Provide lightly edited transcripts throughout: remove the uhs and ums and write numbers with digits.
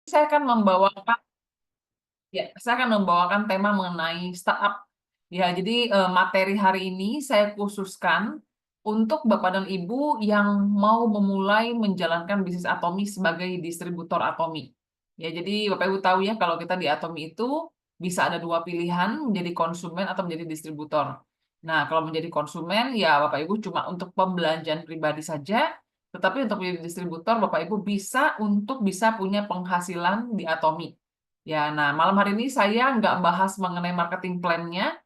Saya akan membawakan saya akan membawakan tema mengenai startup. Ya, jadi materi hari ini saya khususkan untuk Bapak dan Ibu yang mau memulai menjalankan bisnis Atomi sebagai distributor Atomi. Ya, jadi Bapak Ibu tahu ya kalau kita di Atomi itu bisa ada dua pilihan, menjadi konsumen atau menjadi distributor. Nah, kalau menjadi konsumen ya Bapak Ibu cuma untuk pembelanjaan pribadi saja, tetapi untuk menjadi distributor Bapak Ibu bisa punya penghasilan di Atomi. Ya, nah malam hari ini saya nggak bahas mengenai marketing plan-nya.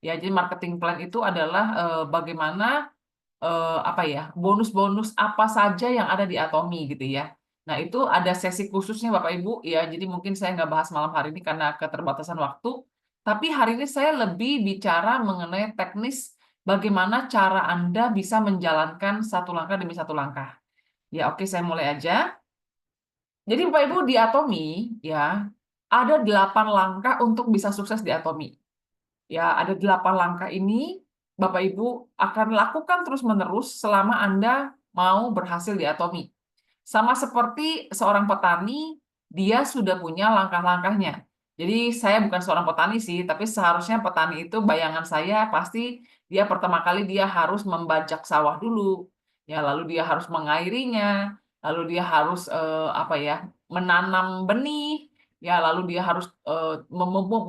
Ya, jadi marketing plan itu adalah bagaimana apa ya bonus-bonus apa saja yang ada di Atomi gitu ya. Nah itu ada sesi khususnya Bapak Ibu ya. Jadi mungkin saya nggak bahas malam hari ini karena keterbatasan waktu. Tapi hari ini saya lebih bicara mengenai teknis bagaimana cara Anda bisa menjalankan satu langkah demi satu langkah. Ya oke saya mulai aja. Jadi Bapak Ibu di Atomi ya ada 8 langkah untuk bisa sukses di Atomi. Ya, ada 8 langkah ini Bapak Ibu akan lakukan terus-menerus selama Anda mau berhasil di Atomi. Sama seperti seorang petani, dia sudah punya langkah-langkahnya. Jadi saya bukan seorang petani sih, tapi seharusnya petani itu bayangan saya pasti dia pertama kali dia harus membajak sawah dulu. Ya, lalu dia harus mengairinya, lalu dia harus apa ya, menanam benih, ya lalu dia harus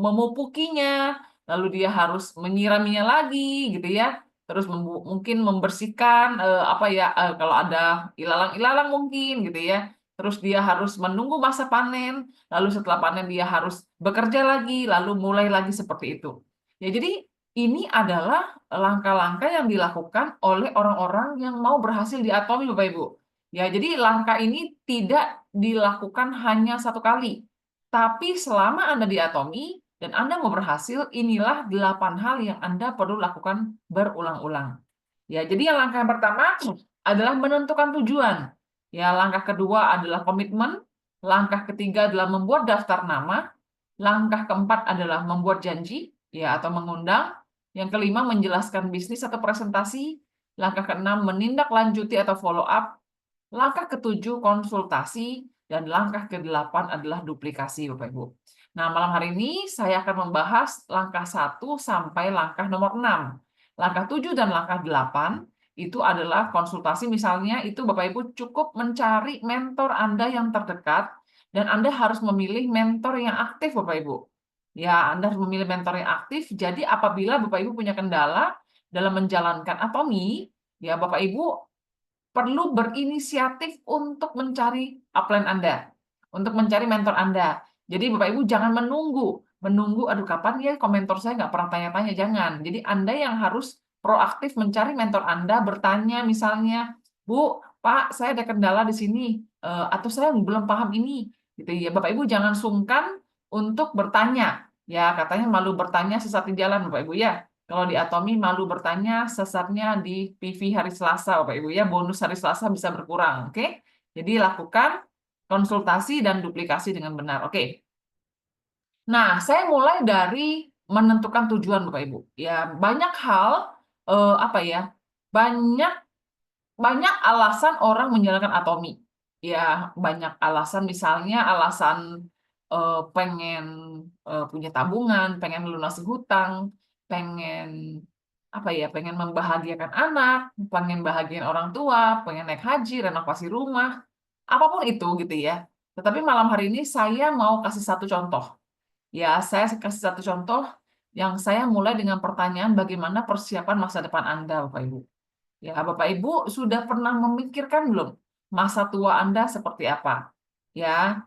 memupukinya, lalu dia harus menyiraminya lagi gitu ya. Terus mungkin membersihkan apa ya kalau ada ilalang-ilalang mungkin gitu ya. Terus dia harus menunggu masa panen, lalu setelah panen dia harus bekerja lagi, lalu mulai lagi seperti itu. Ya, jadi ini adalah langkah-langkah yang dilakukan oleh orang-orang yang mau berhasil di Atomi, Bapak Ibu. Ya, jadi langkah ini tidak dilakukan hanya satu kali, tapi selama Anda di Atomi dan Anda mau berhasil, inilah 8 hal yang Anda perlu lakukan berulang-ulang. Ya, jadi yang langkah yang pertama adalah menentukan tujuan. Ya, langkah kedua adalah komitmen, langkah ketiga adalah membuat daftar nama, langkah keempat adalah membuat janji ya atau mengundang, yang kelima menjelaskan bisnis atau presentasi, langkah keenam menindaklanjuti atau follow up, langkah ketujuh konsultasi, dan langkah kedelapan adalah duplikasi Bapak Ibu. Nah, malam hari ini saya akan membahas langkah 1 sampai langkah nomor 6. Langkah 7 dan langkah 8 itu adalah konsultasi misalnya itu Bapak Ibu cukup mencari mentor Anda yang terdekat dan Anda harus memilih mentor yang aktif Bapak Ibu. Ya, Anda harus memilih mentor yang aktif. Jadi apabila Bapak Ibu punya kendala dalam menjalankan Atomi, ya Bapak Ibu perlu berinisiatif untuk mencari upline Anda, untuk mencari mentor Anda. Jadi Bapak Ibu jangan menunggu, aduh kapan ya komentor saya nggak pernah tanya-tanya, jangan. Jadi Anda yang harus proaktif mencari mentor Anda, bertanya misalnya, Bu, Pak, saya ada kendala di sini, atau saya belum paham ini, gitu ya. Bapak Ibu jangan sungkan untuk bertanya, ya katanya malu bertanya sesat di jalan Bapak Ibu ya. Kalau di Atomi malu bertanya, sesatnya di PV hari Selasa, Bapak Ibu ya. Bonus hari Selasa bisa berkurang, oke? Jadi lakukan konsultasi dan duplikasi dengan benar, oke? Nah, saya mulai dari menentukan tujuan, Bapak Ibu. Ya, banyak hal, apa ya? Banyak banyak alasan orang menjalankan Atomi. Ya, banyak alasan, misalnya alasan pengen punya tabungan, pengen melunasi hutang, pengen apa ya, pengen membahagiakan anak, pengen bahagiain orang tua, pengen naik haji, renovasi rumah, apapun itu gitu ya. Tetapi malam hari ini saya mau kasih satu contoh. Ya, saya kasih satu contoh yang saya mulai dengan pertanyaan bagaimana persiapan masa depan Anda, Bapak Ibu. Ya, Bapak Ibu sudah pernah memikirkan belum masa tua Anda seperti apa? Ya,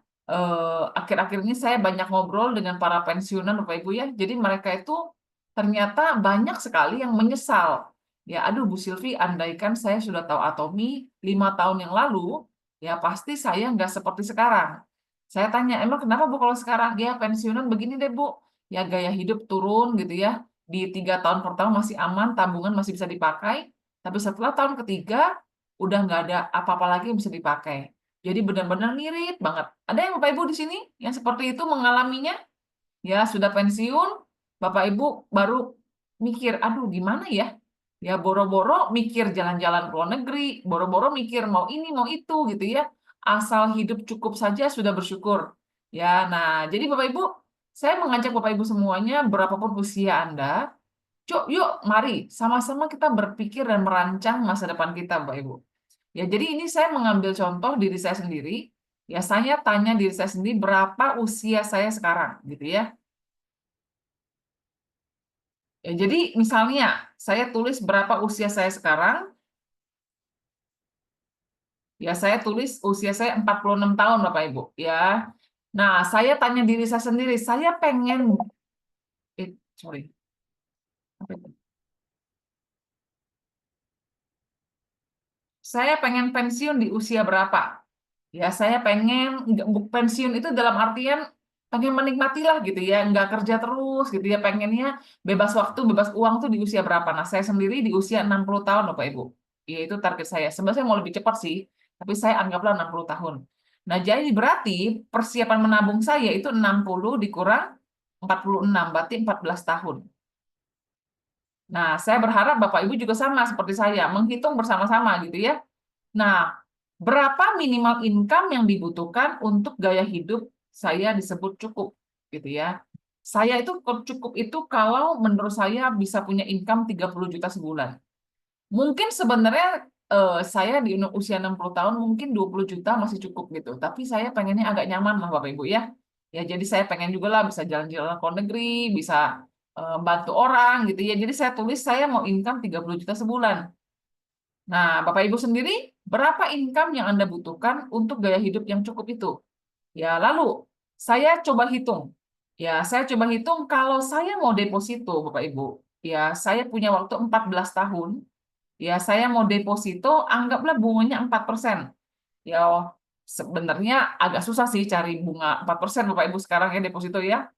akhir-akhir ini saya banyak ngobrol dengan para pensiunan Bapak Ibu ya. Jadi mereka itu ternyata banyak sekali yang menyesal. Ya, aduh Bu Silvi, andaikan saya sudah tahu Atomi 5 tahun yang lalu, ya pasti saya nggak seperti sekarang. Saya tanya, emang kenapa Bu kalau sekarang? Ya pensiunan begini deh Bu, ya gaya hidup turun gitu ya. Di 3 tahun pertama masih aman, tabungan masih bisa dipakai, tapi setelah tahun ketiga, udah nggak ada apa-apa lagi yang bisa dipakai. Jadi benar-benar mirip banget. Ada yang Bapak Ibu di sini yang seperti itu mengalaminya? Ya, sudah pensiun, Bapak Ibu baru mikir, aduh gimana ya? Ya, boro-boro mikir jalan-jalan ke luar negeri, boro-boro mikir mau ini, mau itu gitu ya. Asal hidup cukup saja sudah bersyukur. Ya, nah, jadi Bapak Ibu, saya mengajak Bapak Ibu semuanya, berapapun usia Anda, yuk, mari sama-sama kita berpikir dan merancang masa depan kita, Bapak Ibu. Ya, jadi ini saya mengambil contoh diri saya sendiri. Ya, saya tanya diri saya sendiri berapa usia saya sekarang, gitu ya. Ya, jadi misalnya saya tulis berapa usia saya sekarang, ya saya tulis usia saya 46 tahun, Bapak Ibu, ya. Nah, saya tanya diri saya sendiri, saya pengen sorry. Apa itu? Saya pengen pensiun di usia berapa? Ya, saya pengen pensiun itu dalam artian pengen menikmati lah gitu ya, nggak kerja terus gitu ya, pengennya bebas waktu, bebas uang tuh di usia berapa? Nah, saya sendiri di usia 60 tahun, Bapak Ibu. Ya, itu target saya. Sebenarnya saya mau lebih cepat sih, tapi saya anggaplah 60 tahun. Nah, jadi berarti persiapan menabung saya itu 60 dikurang 46, berarti 14 tahun. Nah, saya berharap Bapak Ibu juga sama seperti saya, menghitung bersama-sama gitu ya. Nah, berapa minimal income yang dibutuhkan untuk gaya hidup saya disebut cukup, gitu ya. Saya itu cukup itu kalau menurut saya bisa punya income 30 juta sebulan. Mungkin sebenarnya saya di usia 60 tahun mungkin 20 juta masih cukup gitu. Tapi saya pengennya agak nyaman lah Bapak Ibu ya. Ya jadi saya pengen juga lah bisa jalan-jalan ke luar negeri, bisa bantu orang gitu ya. Jadi saya tulis saya mau income 30 juta sebulan. Nah, Bapak Ibu sendiri, berapa income yang Anda butuhkan untuk gaya hidup yang cukup itu? Ya, lalu saya coba hitung. Ya, saya coba hitung kalau saya mau deposito, Bapak Ibu. Ya, saya punya waktu 14 tahun. Ya, saya mau deposito, anggaplah bunganya 4%. Ya, sebenarnya agak susah sih cari bunga 4% Bapak Ibu sekarang ya deposito ya.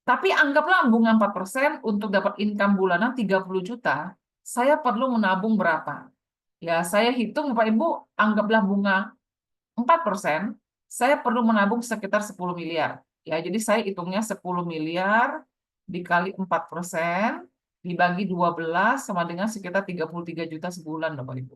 Tapi anggaplah bunga 4% untuk dapat income bulanan 30 juta, saya perlu menabung berapa? Ya, saya hitung Bapak Ibu, anggaplah bunga 4%, saya perlu menabung sekitar 10 miliar. Ya, jadi saya hitungnya 10 miliar dikali 4% dibagi 12 sama dengan sekitar 33 juta sebulan, Bapak Ibu.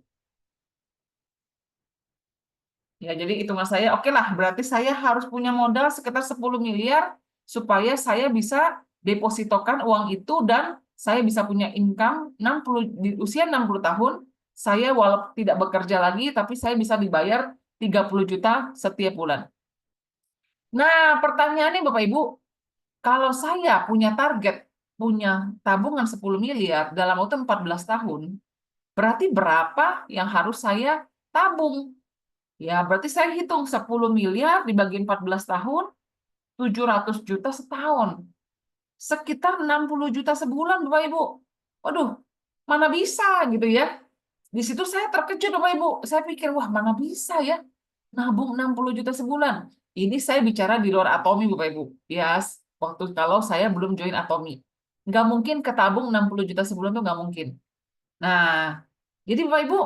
Ya, jadi hitungan saya, oke lah, berarti saya harus punya modal sekitar 10 miliar supaya saya bisa depositokan uang itu dan saya bisa punya income 60 di usia 60 tahun, saya walaupun tidak bekerja lagi tapi saya bisa dibayar 30 juta setiap bulan. Nah, pertanyaannya Bapak Ibu, kalau saya punya target punya tabungan 10 miliar dalam waktu 14 tahun, berarti berapa yang harus saya tabung? Ya, berarti saya hitung 10 miliar dibagi 14 tahun, 700 juta setahun. Sekitar 60 juta sebulan, Bapak Ibu. Waduh, mana bisa gitu ya. Di situ saya terkejut, Bapak Ibu. Saya pikir, wah mana bisa ya nabung 60 juta sebulan. Ini saya bicara di luar Atomi, Bapak Ibu. Ya, waktu kalau saya belum join Atomi. Nggak mungkin ketabung 60 juta sebulan tuh nggak mungkin. Nah, jadi Bapak Ibu,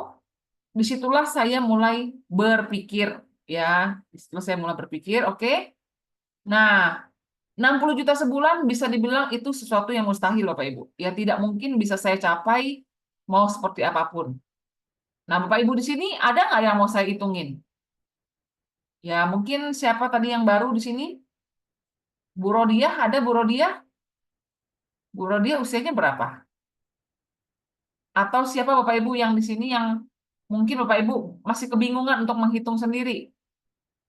disitulah saya mulai berpikir ya, disitulah saya mulai berpikir, oke. Nah, 60 juta sebulan bisa dibilang itu sesuatu yang mustahil Bapak Ibu. Ya tidak mungkin bisa saya capai mau seperti apapun. Nah, Bapak Ibu di sini ada nggak yang mau saya hitungin? Ya mungkin siapa tadi yang baru di sini? Bu Rodia, ada Bu Rodia? Bu Rodia usianya berapa? Atau siapa Bapak Ibu yang di sini yang mungkin Bapak Ibu masih kebingungan untuk menghitung sendiri?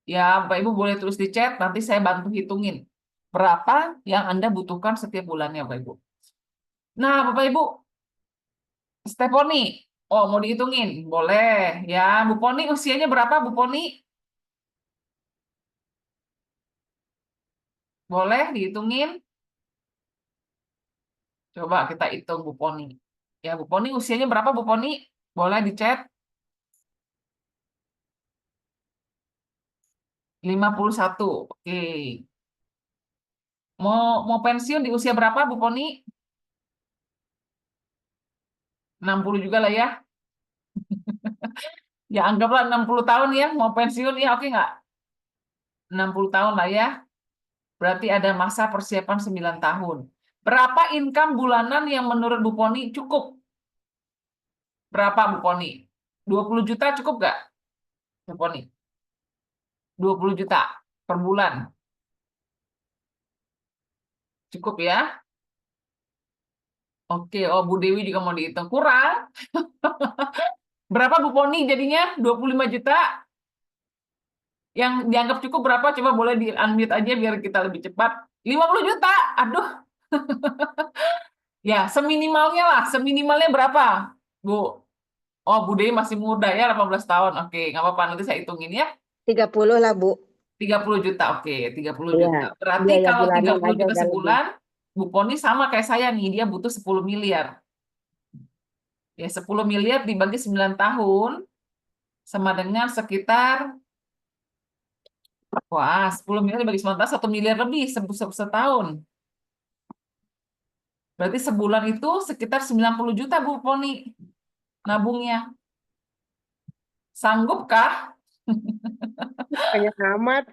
Ya, Bapak Ibu boleh tulis di chat, nanti saya bantu hitungin. Berapa yang Anda butuhkan setiap bulannya, Bapak Ibu. Nah, Bapak Ibu, Stefani, oh mau dihitungin? Boleh. Ya, Bu Poni usianya berapa, Bu Poni? Boleh dihitungin? Coba kita hitung Bu Poni. Ya, Bu Poni usianya berapa, Bu Poni? Boleh di chat. 51. Oke. Mau pensiun di usia berapa, Bu Poni? 60 juga lah ya. Ya, anggaplah 60 tahun ya, mau pensiun ya, oke nggak? 60 tahun lah ya. Berarti ada masa persiapan 9 tahun. Berapa income bulanan yang menurut Bu Poni cukup? Berapa Bu Poni? 20 juta cukup nggak, Bu Poni? 20 juta per bulan. Cukup ya? Oke, oh Bu Dewi juga mau dihitung. Kurang. Berapa Bu Poni jadinya? 25 juta. Yang dianggap cukup berapa? Coba boleh di-unmute aja biar kita lebih cepat. 50 juta. Aduh, ya seminimalnya lah. Seminimalnya berapa, Bu? Oh, Bu Dewi masih muda ya, 18 tahun. Oke, nggak apa-apa. Nanti saya hitungin ya. 30 lah, Bu. 30 juta. Oke, 30 Iya, juta. Berarti biaya kalau tiga bulanan puluh aja juta udah lebih. sebulan, Bu Poni sama kayak saya nih. Dia butuh 10 miliar. Ya, 10 miliar dibagi 9 tahun sama dengan sekitar, wah, 10 miliar dibagi 9 tahun, 1 miliar lebih setahun. Berarti sebulan itu sekitar 90 juta Bu Poni nabungnya. Sanggupkah? Banyak amat.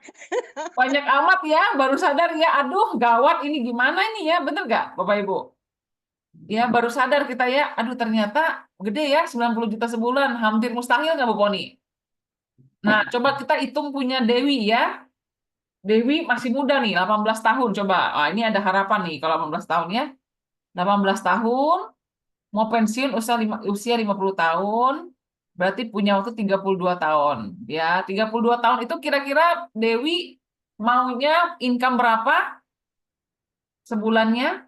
Banyak amat ya, baru sadar ya. Aduh, gawat ini gimana ini ya, bener gak Bapak Ibu? Ya, baru sadar kita ya. Aduh, ternyata gede ya, 90 juta sebulan. Hampir mustahil nggak Bu Poni? Nah, coba kita hitung punya Dewi ya. Dewi masih muda nih, 18 tahun. Coba, ini ada harapan nih kalau 18 tahun ya. 18 tahun, mau pensiun usia 50 tahun, berarti punya waktu 32 tahun. Ya, 32 tahun itu kira-kira Dewi maunya income berapa sebulannya?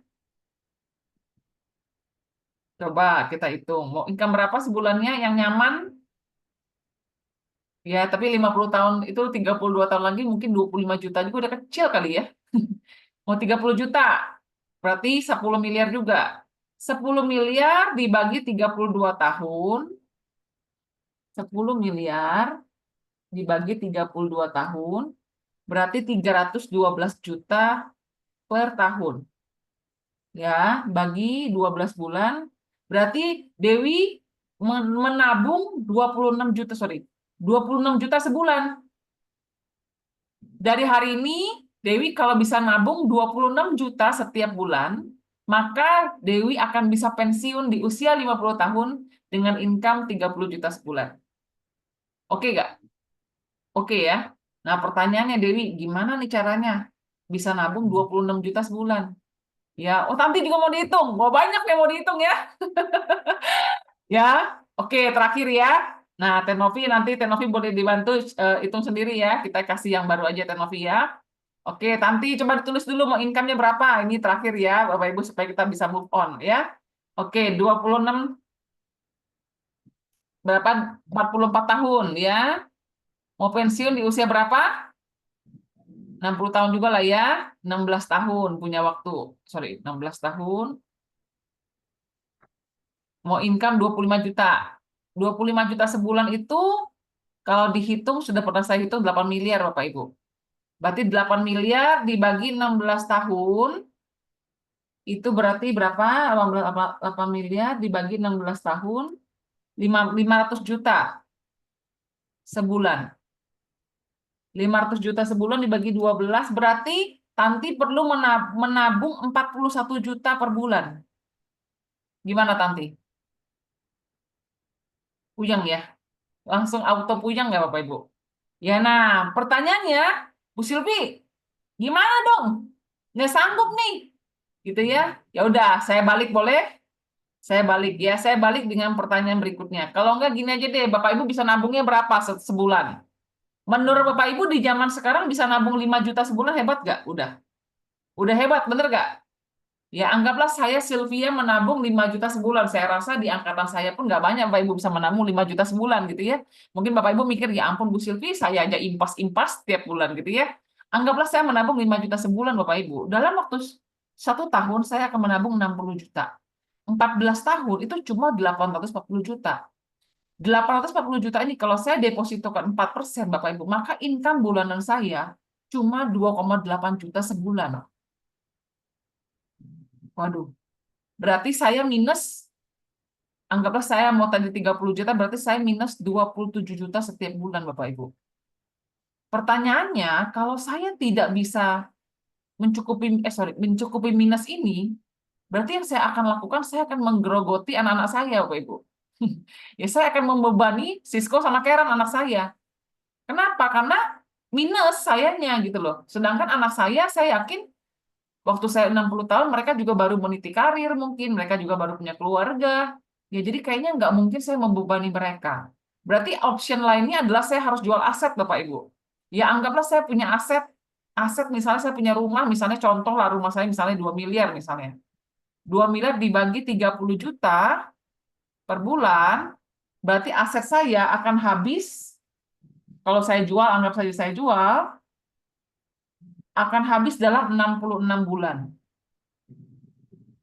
Coba kita hitung. Mau income berapa sebulannya yang nyaman? Ya, tapi 50 tahun itu 32 tahun lagi mungkin 25 juta juga udah kecil kali ya. Mau 30 juta, berarti 10 miliar juga. 10 miliar dibagi 32 tahun, 10 miliar dibagi 32 tahun, berarti 312 juta per tahun. Ya, bagi 12 bulan, berarti Dewi menabung 26 juta, sorry, 26 juta sebulan. Dari hari ini, Dewi kalau bisa nabung 26 juta setiap bulan, maka Dewi akan bisa pensiun di usia 50 tahun dengan income 30 juta sebulan. Oke nggak? Oke ya. Nah, pertanyaannya Dewi, gimana nih caranya bisa nabung 26 juta sebulan? Ya, oh Tanti juga mau dihitung. Mau banyak yang mau dihitung ya. Ya, oke terakhir ya. Nah, Tenovi nanti Tenovi boleh dibantu hitung sendiri ya. Kita kasih yang baru aja Tenovi ya. Oke, Tanti coba ditulis dulu mau income-nya berapa. Ini terakhir ya, Bapak Ibu supaya kita bisa move on ya. Oke, 26 berapa? 44 tahun ya. Mau pensiun di usia berapa? 60 tahun juga lah ya. 16 tahun punya waktu. Sorry, 16 tahun. Mau income 25 juta. 25 juta sebulan itu kalau dihitung sudah pernah saya hitung 8 miliar Bapak Ibu. Berarti 8 miliar dibagi 16 tahun itu berarti berapa? 8 miliar dibagi 16 tahun 500 juta sebulan. 500 juta sebulan dibagi 12 berarti Tanti perlu menabung 41 juta per bulan. Gimana Tanti? Puyeng ya? Langsung auto puyeng nggak Bapak Ibu? Ya nah, pertanyaannya, Bu Silvi, gimana dong? Nggak sanggup nih, gitu ya? Ya udah, saya balik boleh? Saya balik ya, saya balik dengan pertanyaan berikutnya. Kalau enggak gini aja deh, Bapak Ibu bisa nabungnya berapa sebulan? Menurut Bapak Ibu di zaman sekarang bisa nabung 5 juta sebulan hebat nggak? Udah hebat, bener nggak? Ya anggaplah saya Sylvia menabung 5 juta sebulan. Saya rasa di angkatan saya pun nggak banyak Bapak Ibu bisa menabung 5 juta sebulan gitu ya. Mungkin Bapak Ibu mikir, ya ampun Bu Sylvie, saya aja impas-impas tiap bulan gitu ya. Anggaplah saya menabung 5 juta sebulan Bapak Ibu. Dalam waktu 1 tahun saya akan menabung 60 juta. 14 tahun itu cuma 840 juta. 840 juta ini kalau saya depositokan 4% Bapak Ibu, maka income bulanan saya cuma 2,8 juta sebulan. Waduh, berarti saya minus, anggaplah saya mau tadi 30 juta, berarti saya minus 27 juta setiap bulan Bapak Ibu. Pertanyaannya, kalau saya tidak bisa mencukupi minus ini, berarti yang saya akan lakukan, saya akan menggerogoti anak-anak saya Bapak Ibu. Ya saya akan membebani Sisko sama Karen anak saya. Kenapa? Karena minus sayanya gitu loh. Sedangkan anak saya yakin Waktu saya 60 tahun, mereka juga baru meniti karir mungkin, mereka juga baru punya keluarga. Ya, jadi kayaknya nggak mungkin saya membebani mereka. Berarti option lainnya adalah saya harus jual aset, Bapak Ibu. Ya, anggaplah saya punya aset, aset misalnya saya punya rumah, misalnya contoh lah rumah saya misalnya 2 miliar misalnya. 2 miliar dibagi 30 juta per bulan, berarti aset saya akan habis, kalau saya jual, anggap saja saya jual, akan habis dalam 66 bulan.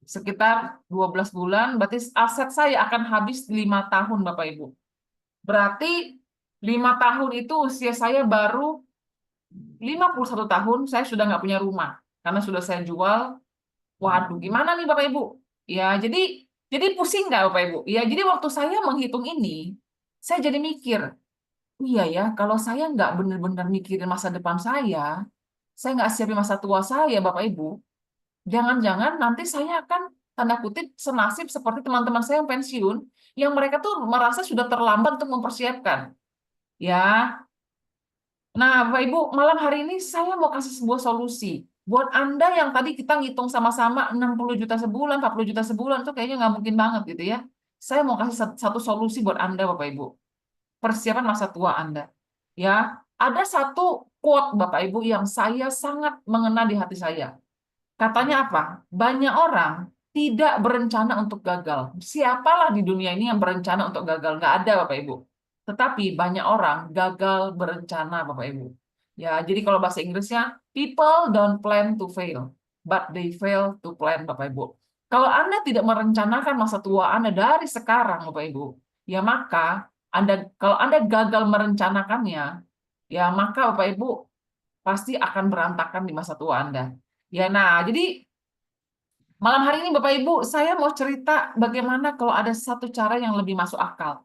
Sekitar 12 bulan, berarti aset saya akan habis 5 tahun, Bapak Ibu. Berarti 5 tahun itu usia saya baru 51 tahun, saya sudah nggak punya rumah. Karena sudah saya jual. Waduh, gimana nih Bapak Ibu? Ya, jadi pusing nggak Bapak Ibu? Ya, jadi waktu saya menghitung ini, saya jadi mikir, iya ya, kalau saya nggak benar-benar mikirin masa depan saya nggak siapin masa tua saya, Bapak Ibu, jangan-jangan nanti saya akan tanda kutip senasib seperti teman-teman saya yang pensiun, yang mereka tuh merasa sudah terlambat untuk mempersiapkan. Ya, nah Bapak Ibu, malam hari ini saya mau kasih sebuah solusi. Buat Anda yang tadi kita ngitung sama-sama 60 juta sebulan, 40 juta sebulan, itu kayaknya nggak mungkin banget gitu ya. Saya mau kasih satu solusi buat Anda, Bapak Ibu. Persiapan masa tua Anda. Ya, ada satu quote Bapak Ibu yang saya sangat mengena di hati saya. Katanya apa? Banyak orang tidak berencana untuk gagal. Siapalah di dunia ini yang berencana untuk gagal? Nggak ada, Bapak Ibu. Tetapi banyak orang gagal berencana, Bapak Ibu. Ya, jadi kalau bahasa Inggrisnya, people don't plan to fail, but they fail to plan, Bapak Ibu. Kalau Anda tidak merencanakan masa tua Anda dari sekarang, Bapak Ibu, ya maka kalau Anda gagal merencanakannya, ya maka Bapak Ibu pasti akan berantakan di masa tua Anda. Ya, nah, jadi malam hari ini Bapak Ibu, saya mau cerita bagaimana kalau ada satu cara yang lebih masuk akal.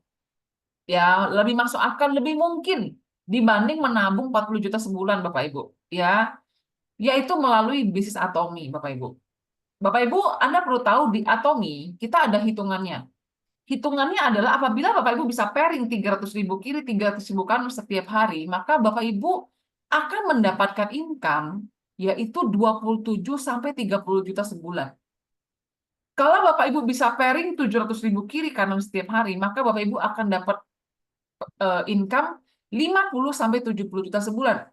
Ya, lebih masuk akal, lebih mungkin dibanding menabung 40 juta sebulan Bapak Ibu. Ya, yaitu melalui bisnis Atomi Bapak Ibu. Bapak Ibu, Anda perlu tahu di Atomi kita ada hitungannya. Hitungannya adalah apabila Bapak Ibu bisa pairing 300.000 kiri, 300.000 kanan setiap hari, maka Bapak Ibu akan mendapatkan income yaitu 27 sampai 30 juta sebulan. Kalau Bapak Ibu bisa pairing 700.000 kiri kanan setiap hari, maka Bapak Ibu akan dapat income 50 sampai 70 juta sebulan.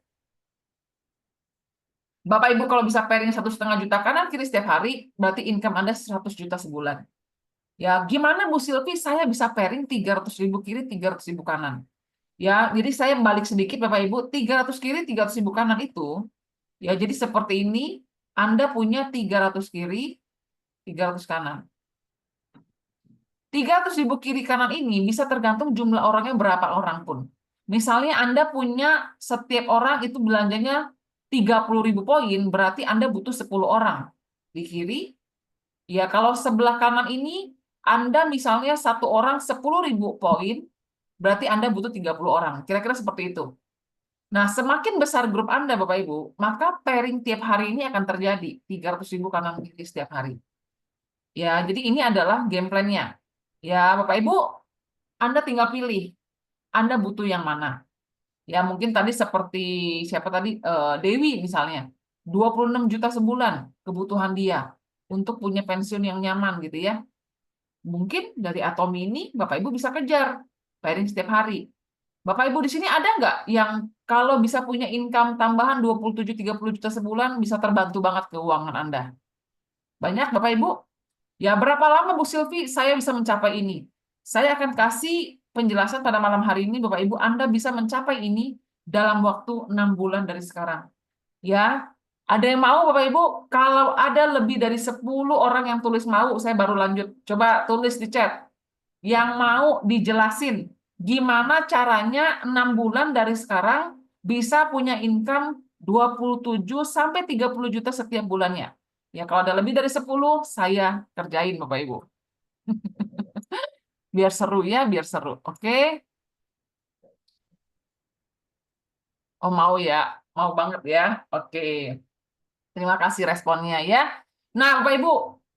Bapak Ibu kalau bisa pairing 1,5 juta kanan kiri setiap hari, berarti income Anda 100 juta sebulan. Ya, gimana Bu Silvi saya bisa pairing 300.000 kiri, 300.000 kanan? Ya, jadi saya balik sedikit Bapak Ibu, 300 kiri, 300.000 kanan itu, ya jadi seperti ini, Anda punya 300 kiri, 300 kanan. 300.000 kiri kanan ini bisa tergantung jumlah orangnya berapa orang pun. Misalnya Anda punya setiap orang itu belanjanya 30.000 poin, berarti Anda butuh 10 orang. Di kiri, ya kalau sebelah kanan ini Anda misalnya satu orang 10.000 poin, berarti Anda butuh 30 orang. Kira-kira seperti itu. Nah, semakin besar grup Anda, Bapak Ibu, maka pairing tiap hari ini akan terjadi 300.000 kanan kiri setiap hari. Ya, jadi ini adalah game plan-nya. Ya, Bapak Ibu, Anda tinggal pilih. Anda butuh yang mana? Ya, mungkin tadi seperti siapa tadi? Dewi misalnya. 26 juta sebulan kebutuhan dia untuk punya pensiun yang nyaman gitu ya. Mungkin dari Atomi ini Bapak Ibu bisa kejar pairing setiap hari. Bapak Ibu di sini ada nggak yang kalau bisa punya income tambahan 27-30 juta sebulan bisa terbantu banget keuangan Anda? Banyak Bapak Ibu? Ya, berapa lama Bu Silvi saya bisa mencapai ini? Saya akan kasih penjelasan pada malam hari ini, Bapak Ibu. Anda bisa mencapai ini dalam waktu 6 bulan dari sekarang. Ya, ada yang mau Bapak Ibu? Kalau ada lebih dari 10 orang yang tulis mau, saya baru lanjut. Coba tulis di chat. Yang mau dijelasin gimana caranya 6 bulan dari sekarang bisa punya income 27 sampai 30 juta setiap bulannya. Ya, kalau ada lebih dari 10, saya kerjain Bapak Ibu. Biar seru ya, biar seru. Oke? Oh, mau ya. Mau banget ya. Oke. Terima kasih responnya ya. Nah, Bapak Ibu,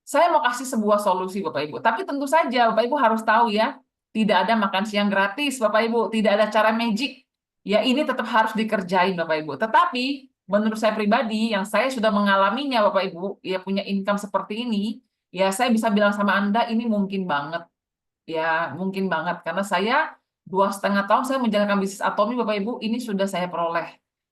saya mau kasih sebuah solusi Bapak Ibu. Tapi tentu saja Bapak Ibu harus tahu ya, tidak ada makan siang gratis Bapak Ibu, tidak ada cara magic. Ya ini tetap harus dikerjain Bapak Ibu. Tetapi menurut saya pribadi, yang saya sudah mengalaminya, Bapak Ibu, ya punya income seperti ini, ya saya bisa bilang sama Anda, ini mungkin banget. Ya, mungkin banget. Karena saya 2,5 tahun saya menjalankan bisnis Atomi, Bapak Ibu, ini sudah saya peroleh.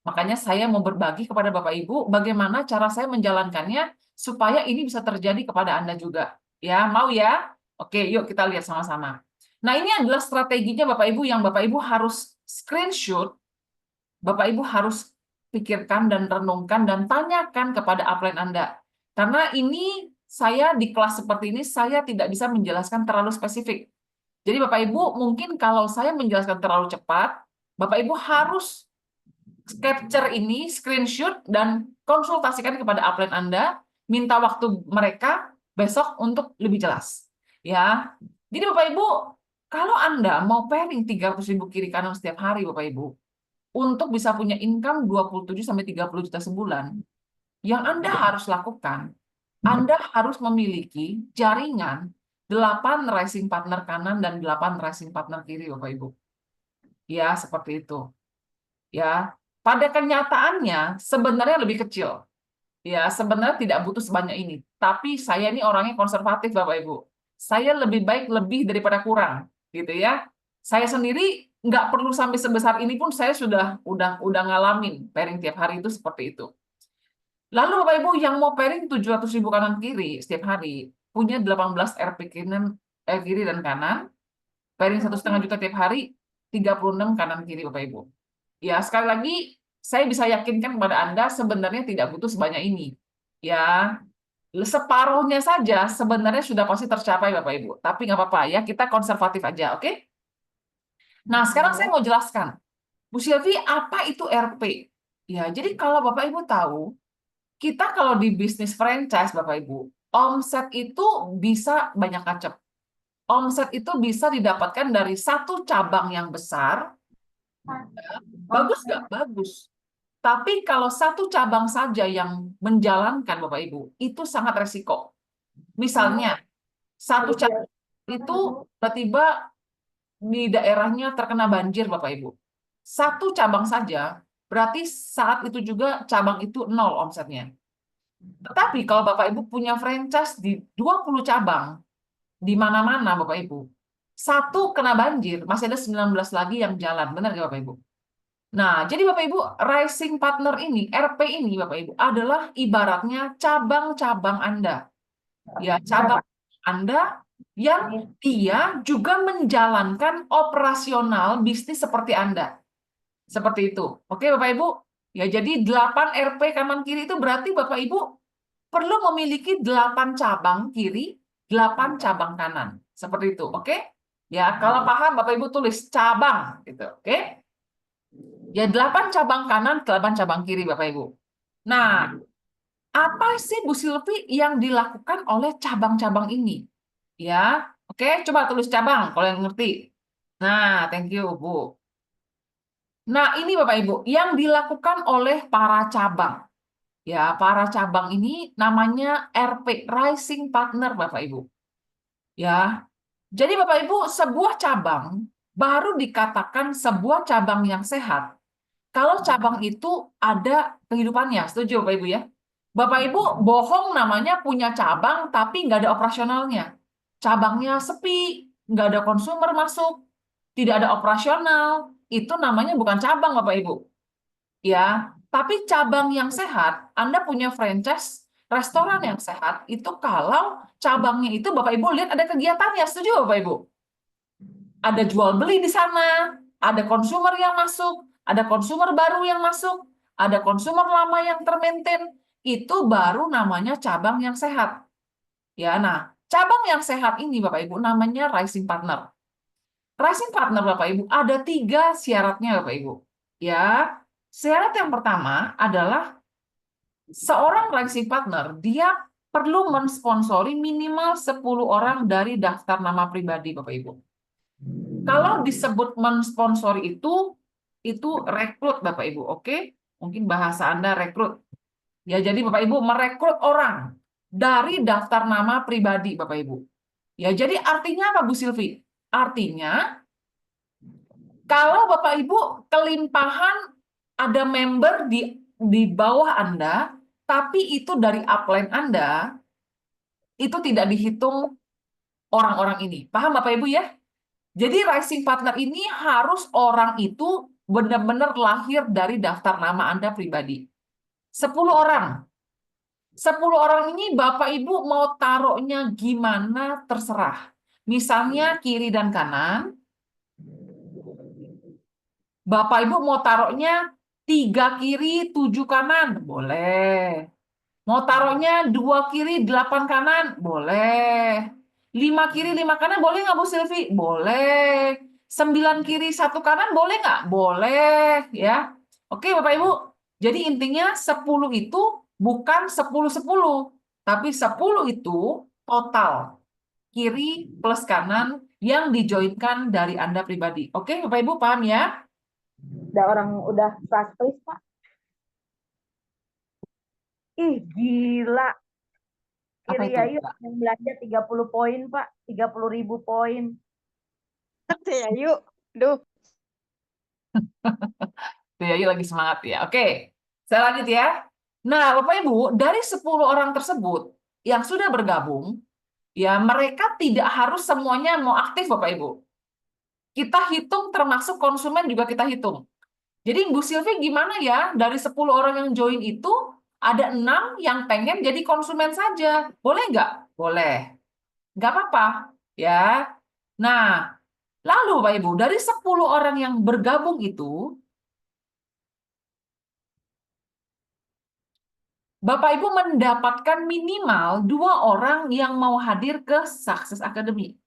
Makanya saya mau berbagi kepada Bapak Ibu, bagaimana cara saya menjalankannya, supaya ini bisa terjadi kepada Anda juga. Ya, mau ya? Oke, yuk kita lihat sama-sama. Nah, ini adalah strateginya Bapak Ibu yang Bapak Ibu harus screenshot, Bapak Ibu harus pikirkan dan renungkan dan tanyakan kepada upline Anda. Karena ini saya di kelas seperti ini, saya tidak bisa menjelaskan terlalu spesifik. Jadi Bapak Ibu, mungkin kalau saya menjelaskan terlalu cepat, Bapak Ibu harus capture ini, screenshot, dan konsultasikan kepada upline Anda, minta waktu mereka besok untuk lebih jelas. Ya, jadi Bapak Ibu, kalau Anda mau pairing 300.000 kiri kanan setiap hari, Bapak Ibu, untuk bisa punya income 27 sampai 30 juta sebulan, yang Anda harus lakukan, Anda harus memiliki jaringan 8 rising partner kanan dan 8 rising partner kiri, Bapak Ibu. Ya, seperti itu. Ya, pada kenyataannya sebenarnya lebih kecil. Ya, sebenarnya tidak butuh sebanyak ini. Tapi saya ini orangnya konservatif, Bapak Ibu. Saya lebih baik lebih daripada kurang, gitu ya. Saya sendiri nggak perlu sampai sebesar ini pun saya sudah ngalamin pairing tiap hari itu seperti itu. Lalu Bapak Ibu yang mau pairing 700.000 kanan kiri setiap hari punya 18 RP kiri dan kanan, pairing 1,5 juta tiap hari, 36 kanan kiri Bapak Ibu. Ya, sekali lagi saya bisa yakinkan kepada Anda sebenarnya tidak butuh sebanyak ini. Ya, separuhnya saja sebenarnya sudah pasti tercapai Bapak Ibu. Tapi nggak apa-apa ya, kita konservatif aja, oke? Nah, sekarang saya mau jelaskan. Bu Sylvie, apa itu RP? Ya, jadi kalau Bapak Ibu tahu, kita kalau di bisnis franchise, Bapak Ibu, omset itu bisa banyak macam. Omset itu bisa didapatkan dari satu cabang yang besar. Bagus nggak? Bagus. Tapi kalau satu cabang saja yang menjalankan, Bapak Ibu, itu sangat resiko. Misalnya, satu cabang itu tiba-tiba di daerahnya terkena banjir, Bapak Ibu. Satu cabang saja, berarti saat itu juga cabang itu nol omsetnya. Tetapi kalau Bapak Ibu punya franchise di 20 cabang, di mana-mana Bapak Ibu, satu kena banjir, masih ada 19 lagi yang jalan. Benar nggak Bapak Ibu? Nah, jadi Bapak Ibu, Rising Partner ini, RP ini Bapak Ibu, adalah ibaratnya cabang-cabang Anda. Ya, cabang Anda yang dia juga menjalankan operasional bisnis seperti Anda. Seperti itu. Oke, Bapak Ibu? Ya, jadi 8 RP kanan kiri itu berarti Bapak Ibu perlu memiliki 8 cabang kiri, 8 cabang kanan. Seperti itu, oke? Ya, kalau paham Bapak Ibu tulis cabang gitu, oke? Ya, 8 cabang kanan, 8 cabang kiri Bapak Ibu. Nah, apa sih Bu Silvi yang dilakukan oleh cabang-cabang ini? Ya, oke, coba tulis cabang kalau yang ngerti. Nah, thank you, Bu. Nah, ini Bapak Ibu, yang dilakukan oleh para cabang. Ya, para cabang ini namanya RP, Rising Partner, Bapak Ibu. Ya, jadi Bapak Ibu, sebuah cabang baru dikatakan sebuah cabang yang sehat kalau cabang itu ada kehidupannya. Setuju Bapak Ibu ya? Bapak Ibu bohong namanya punya cabang tapi nggak ada operasionalnya. Cabangnya sepi, nggak ada konsumer masuk, tidak ada operasional. Itu namanya bukan cabang Bapak Ibu. Ya, tapi cabang yang sehat, Anda punya franchise restoran yang sehat, itu kalau cabangnya itu Bapak Ibu lihat ada kegiatannya, setuju Bapak Ibu? Ada jual beli di sana, ada konsumer yang masuk, ada konsumer baru yang masuk, ada konsumer lama yang termaintain, itu baru namanya cabang yang sehat. Ya, nah, cabang yang sehat ini Bapak Ibu namanya rising partner. Rising partner Bapak Ibu ada 3 syaratnya Bapak Ibu. Ya, syarat yang pertama adalah seorang rising partner dia perlu mensponsori minimal 10 orang dari daftar nama pribadi Bapak Ibu. Kalau disebut mensponsori itu rekrut Bapak Ibu, oke? Mungkin bahasa Anda rekrut. Ya, jadi Bapak Ibu merekrut orang dari daftar nama pribadi Bapak Ibu. Ya, jadi artinya apa Bu Silvi? Artinya kalau Bapak Ibu kelimpahan ada member di bawah Anda, tapi itu dari upline Anda, itu tidak dihitung orang-orang ini. Paham Bapak Ibu ya? Jadi rising partner ini harus orang itu benar-benar lahir dari daftar nama Anda pribadi. 10 orang. 10 orang ini Bapak Ibu mau taruhnya gimana terserah. Misalnya kiri dan kanan, Bapak Ibu mau taruhnya 3 kiri, 7 kanan, boleh. Mau taruhnya 2 kiri, 8 kanan, boleh. 5 kiri, 5 kanan, boleh nggak Bu Silvi? Boleh. 9 kiri, 1 kanan, boleh nggak? Boleh. Ya. Oke Bapak Ibu. Jadi intinya 10 itu bukan 10-10. Tapi 10 itu total. Kiri plus kanan yang dijoinkan dari Anda pribadi. Oke Bapak Ibu paham ya? Ada orang udah frustasi, Pak. Ih, gila. Apa Kiri itu? Ayu yang belanja 30 poin, Pak. 30.000 poin. Ya, yuk. Duh. Tuh ya, yuk lagi semangat ya. Oke, saya lanjut ya. Nah, Bapak Ibu, dari 10 orang tersebut yang sudah bergabung, ya mereka tidak harus semuanya mau aktif, Bapak Ibu. Kita hitung termasuk konsumen juga kita hitung. Jadi Bu Silvi gimana ya? Dari 10 orang yang join itu, ada 6 yang pengen jadi konsumen saja. Boleh nggak? Boleh. Nggak apa-apa. Ya. Nah, lalu Bapak Ibu, dari 10 orang yang bergabung itu, Bapak Ibu mendapatkan minimal 2 orang yang mau hadir ke Success Academy.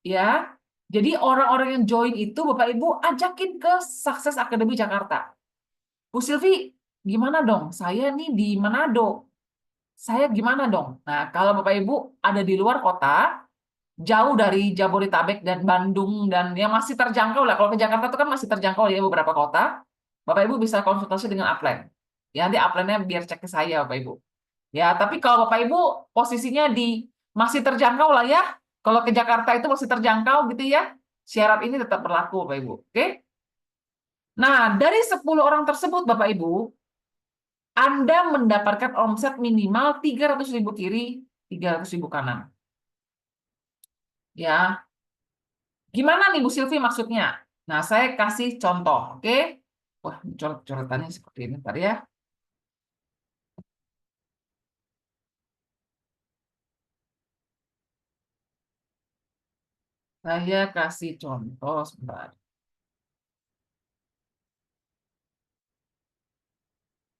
Ya. Jadi orang-orang yang join itu Bapak Ibu ajakin ke Success Academy Jakarta. Bu Silvi, gimana dong? Saya nih di Manado. Saya gimana dong? Nah, kalau Bapak Ibu ada di luar kota, jauh dari Jabodetabek dan Bandung dan ya masih terjangkau lah. Kalau ke Jakarta itu kan masih terjangkau ya beberapa kota. Bapak Ibu bisa konsultasi dengan upline. Ya, nanti upline-nya biar cek ke saya Bapak Ibu. Ya, tapi kalau Bapak Ibu posisinya di masih terjangkau lah ya. Kalau ke Jakarta itu masih terjangkau gitu ya. Syarat ini tetap berlaku Bapak Ibu. Oke? Nah, dari 10 orang tersebut Bapak Ibu, Anda mendapatkan omset minimal 300.000 kiri, 300.000 kanan. Ya. Gimana nih Bu Silvi maksudnya? Nah, saya kasih contoh, oke? Wah, coret-coretannya seperti ini tadi ya. Saya kasih contoh sebentar.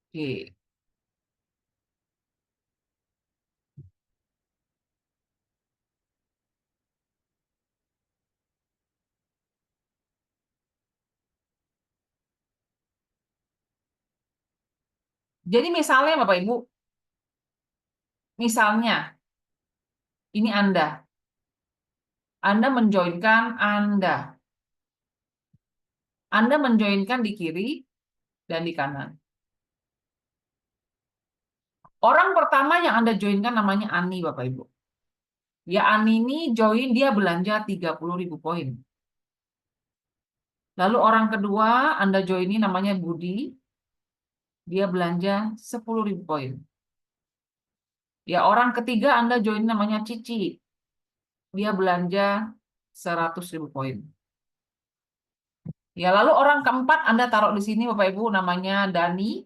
Oke. Jadi misalnya Bapak Ibu, misalnya ini Anda. Anda menjoinkan Anda. Anda menjoinkan di kiri dan di kanan. Orang pertama yang Anda joinkan namanya Ani, Bapak Ibu. Ya, Ani ini join, dia belanja 30.000 poin. Lalu orang kedua Anda join ini namanya Budi. Dia belanja 10.000 poin. Ya, orang ketiga Anda join namanya Cici. Dia belanja 100.000 poin. Ya, lalu orang keempat Anda taruh di sini Bapak Ibu namanya Dani.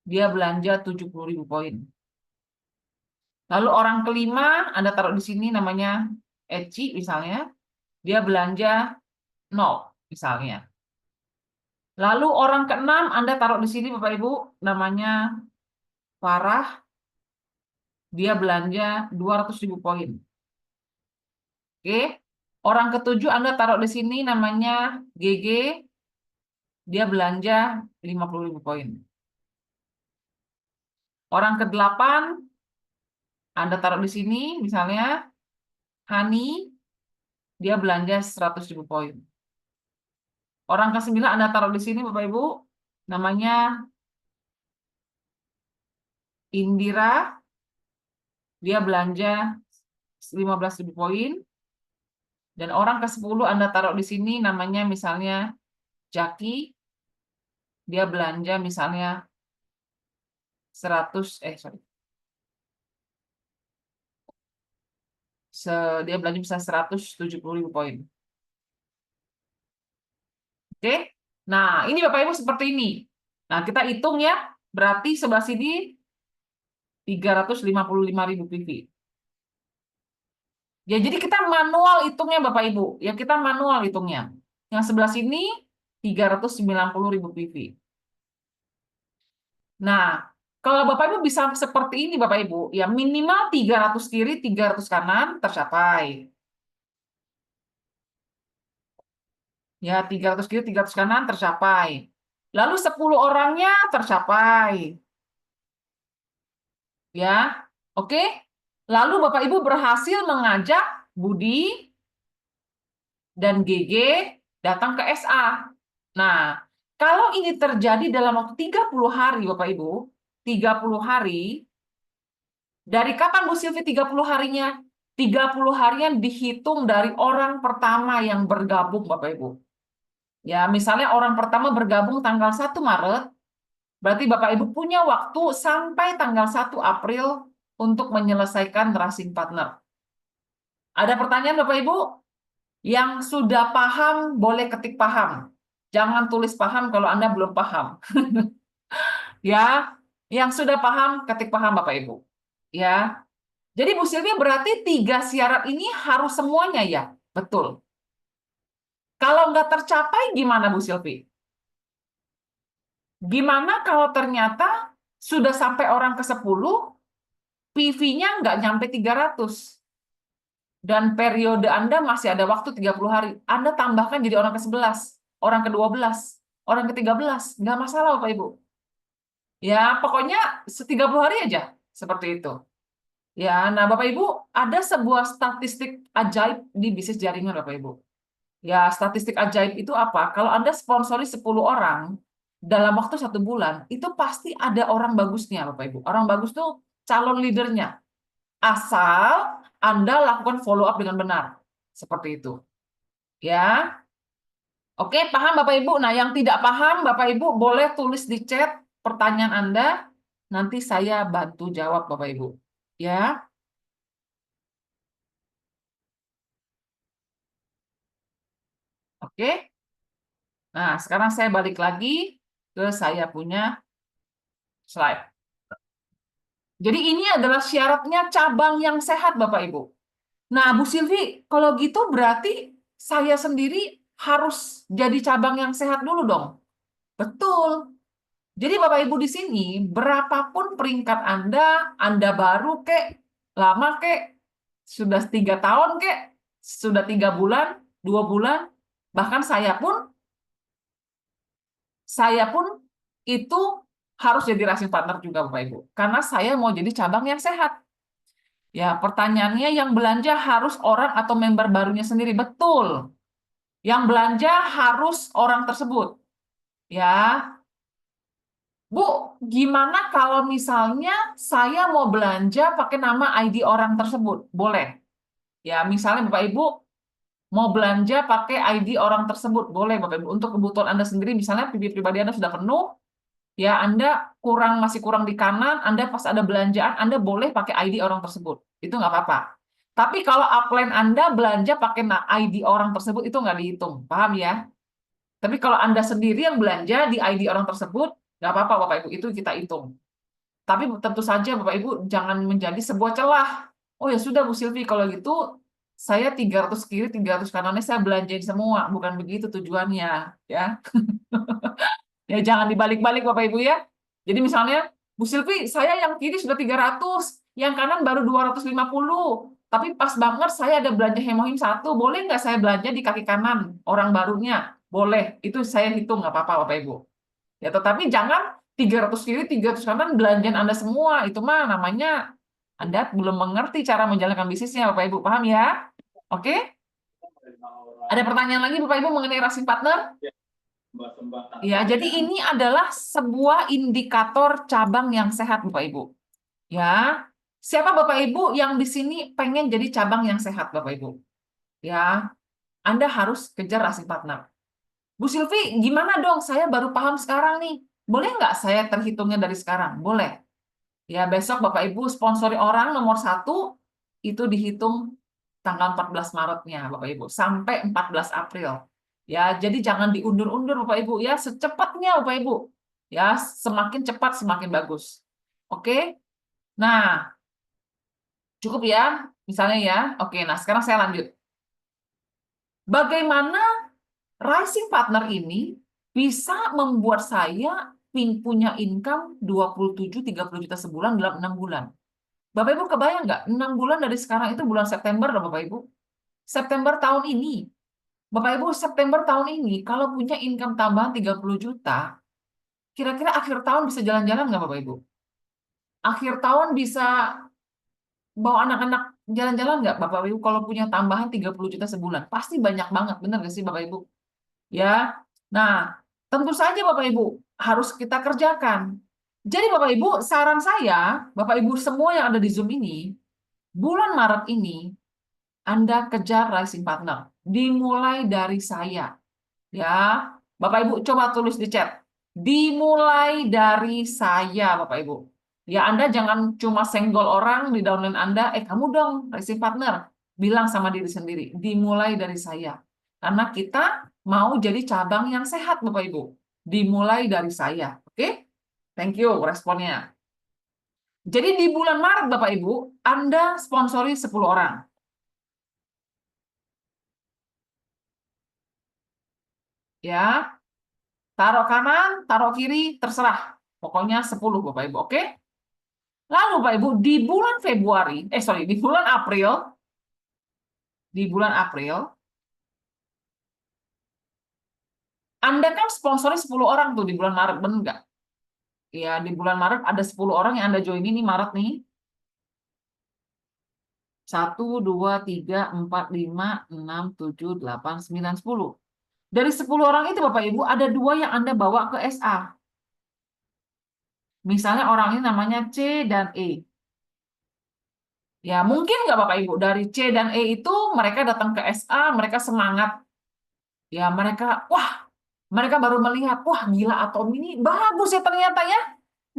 Dia belanja 70.000 poin. Lalu orang kelima Anda taruh di sini namanya Eci misalnya. Dia belanja 0 misalnya. Lalu orang keenam Anda taruh di sini Bapak Ibu namanya Farah. Dia belanja 200.000 poin. Oke. Orang ketujuh Anda taruh di sini namanya GG. Dia belanja 50.000 poin. Orang kedelapan Anda taruh di sini misalnya Hani. Dia belanja 100.000 poin. Orang ke-9 Anda taruh di sini Bapak Ibu namanya Indira. Dia belanja 15.000 poin. Dan orang ke-10 Anda taruh di sini namanya misalnya Jaki. dia belanja misalnya 100, dia belanja misalnya 170.000 poin. Oke? Nah, ini Bapak Ibu seperti ini. Nah, kita hitung ya, berarti sebelah sini 355.000 PV. Ya, jadi kita manual hitungnya Bapak Ibu. Ya, kita manual hitungnya. Yang sebelah sini 390.000 PV. Nah, kalau Bapak Ibu bisa seperti ini Bapak Ibu, ya minimal 300 kiri, 300 kanan tercapai. Ya, 300 kiri, 300 kanan tercapai. Lalu 10 orangnya tercapai. Ya, oke. Lalu Bapak Ibu berhasil mengajak Budi dan GG datang ke SA. Nah, kalau ini terjadi dalam waktu 30 hari, Bapak Ibu, 30 hari, dari kapan Bu Silvi 30 harinya? 30 harian dihitung dari orang pertama yang bergabung, Bapak Ibu. Ya, misalnya orang pertama bergabung tanggal 1 Maret, berarti Bapak Ibu punya waktu sampai tanggal 1 April untuk menyelesaikan racing partner. Ada pertanyaan Bapak Ibu? Yang sudah paham boleh ketik paham. Jangan tulis paham kalau Anda belum paham. Ya, yang sudah paham ketik paham Bapak Ibu. Ya. Jadi Bu Silvi berarti 3 syarat ini harus semuanya ya? Betul. Kalau nggak tercapai gimana Bu Silvi? Gimana kalau ternyata sudah sampai orang ke-10, PV-nya nggak nyampe 300? Dan periode Anda masih ada waktu 30 hari. Anda tambahkan jadi orang ke-11, orang ke-12, orang ke-13. Nggak masalah Bapak Ibu. Ya, pokoknya 30 hari aja. Seperti itu. Ya, nah Bapak Ibu, ada sebuah statistik ajaib di bisnis jaringan Bapak Ibu. Ya, statistik ajaib itu apa? Kalau Anda sponsori 10 orang dalam waktu 1 bulan, itu pasti ada orang bagusnya Bapak Ibu. Orang bagus tuh calon leadernya. Asal Anda lakukan follow up dengan benar. Seperti itu. Ya. Oke, paham Bapak Ibu? Nah, yang tidak paham Bapak Ibu boleh tulis di chat pertanyaan Anda. Nanti saya bantu jawab Bapak Ibu. Ya. Oke. Nah, sekarang saya balik lagi ke saya punya slide. Jadi ini adalah syaratnya cabang yang sehat Bapak Ibu. Nah, Bu Silvi, kalau gitu berarti saya sendiri harus jadi cabang yang sehat dulu dong. Betul. Jadi Bapak Ibu di sini, berapapun peringkat Anda baru kek, lama kek, sudah 3 tahun kek, sudah 3 bulan, 2 bulan, bahkan saya pun itu harus jadi racing partner juga Bapak Ibu. Karena saya mau jadi cabang yang sehat. Ya, pertanyaannya yang belanja harus orang atau member barunya sendiri. Betul. Yang belanja harus orang tersebut. Ya, Bu, gimana kalau misalnya saya mau belanja pakai nama ID orang tersebut? Boleh. Ya, misalnya Bapak Ibu mau belanja pakai ID orang tersebut. Boleh Bapak Ibu. Untuk kebutuhan Anda sendiri, misalnya PV pribadi Anda sudah penuh, ya Anda masih kurang di kanan, Anda pas ada belanjaan, Anda boleh pakai ID orang tersebut. Itu nggak apa-apa. Tapi kalau upline Anda belanja pakai ID orang tersebut, itu nggak dihitung. Paham ya? Tapi kalau Anda sendiri yang belanja di ID orang tersebut, nggak apa-apa Bapak Ibu, itu kita hitung. Tapi tentu saja Bapak Ibu jangan menjadi sebuah celah. Oh ya sudah Bu Silvi, kalau gitu saya 300 kiri, 300 kanannya saya belanjain semua. Bukan begitu tujuannya. Ya. Ya jangan dibalik-balik Bapak Ibu ya. Jadi misalnya, Bu Silvi, saya yang kiri sudah 300, yang kanan baru 250. Tapi pas banget saya ada belanja hemohim 1, boleh nggak saya belanja di kaki kanan orang barunya? Boleh, itu saya hitung nggak apa-apa Bapak Ibu. Ya tetapi jangan 300 kiri, 300 kanan belanjaan Anda semua. Itu mah namanya Anda belum mengerti cara menjalankan bisnisnya Bapak Ibu. Paham ya? Oke? Ada pertanyaan lagi Bapak Ibu mengenai racing partner? Ya, jadi ini adalah sebuah indikator cabang yang sehat, Bapak Ibu. Ya, siapa Bapak Ibu yang di sini pengen jadi cabang yang sehat, Bapak Ibu? Ya, Anda harus kejar racing partner. Bu Silvi, gimana dong? Saya baru paham sekarang nih. Boleh nggak saya terhitungnya dari sekarang? Boleh. Ya, besok Bapak Ibu sponsori orang nomor 1, itu dihitung tanggal 14 Maretnya, Bapak Ibu, sampai 14 April. Ya, jadi jangan diundur-undur, Bapak Ibu, ya, secepatnya, Bapak Ibu. Ya, semakin cepat semakin bagus. Oke? Nah, cukup ya, misalnya ya. Oke, nah sekarang saya lanjut. Bagaimana rising partner ini bisa membuat saya punya income 27-30 juta sebulan dalam 6 bulan? Bapak Ibu kebayang nggak? 6 bulan dari sekarang itu bulan September loh Bapak Ibu. September tahun ini. Bapak Ibu, September tahun ini kalau punya income tambahan 30 juta, kira-kira akhir tahun bisa jalan-jalan nggak Bapak Ibu? Akhir tahun bisa bawa anak-anak jalan-jalan nggak Bapak Ibu kalau punya tambahan 30 juta sebulan? Pasti banyak banget, benar nggak sih Bapak Ibu? Ya. Nah, tentu saja Bapak Ibu harus kita kerjakan. Jadi Bapak Ibu, saran saya, Bapak Ibu semua yang ada di Zoom ini, bulan Maret ini Anda kejar rising partner. Dimulai dari saya. Ya, Bapak Ibu coba tulis di chat. Dimulai dari saya, Bapak Ibu. Ya, Anda jangan cuma senggol orang di downline Anda, kamu dong rising partner. Bilang sama diri sendiri, dimulai dari saya. Karena kita mau jadi cabang yang sehat, Bapak Ibu. Dimulai dari saya. Oke? Thank you responnya. Jadi di bulan Maret, Bapak Ibu, Anda sponsori 10 orang. Ya, taruh kanan, taruh kiri, terserah. Pokoknya 10 Bapak Ibu, oke? Lalu Bapak Ibu, di bulan Februari, di bulan April, Anda kan sponsori 10 orang tuh di bulan Maret, benar nggak? Ya, di bulan Maret ada 10 orang yang Anda join ini Maret nih. 1, 2, 3, 4, 5, 6, 7, 8, 9, 10. Dari 10 orang itu Bapak Ibu, ada 2 yang Anda bawa ke SA. Misalnya orang ini namanya C dan E. Ya, mungkin nggak Bapak Ibu, dari C dan E itu mereka datang ke SA, mereka semangat. Ya, mereka baru melihat, wah gila Atom ini bagus ya ternyata ya.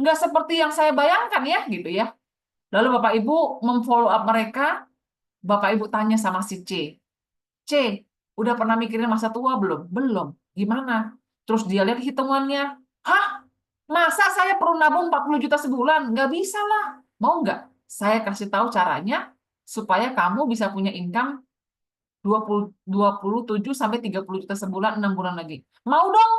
Nggak seperti yang saya bayangkan ya, gitu ya. Lalu Bapak Ibu memfollow up mereka, Bapak Ibu tanya sama si C. C, udah pernah mikirin masa tua belum? Belum. Gimana? Terus dia lihat hitungannya. Hah? Masa saya perlu nabung 40 juta sebulan? Nggak bisa lah. Mau nggak? Saya kasih tahu caranya supaya kamu bisa punya income 27 sampai 30 juta sebulan 6 bulan lagi. Mau dong?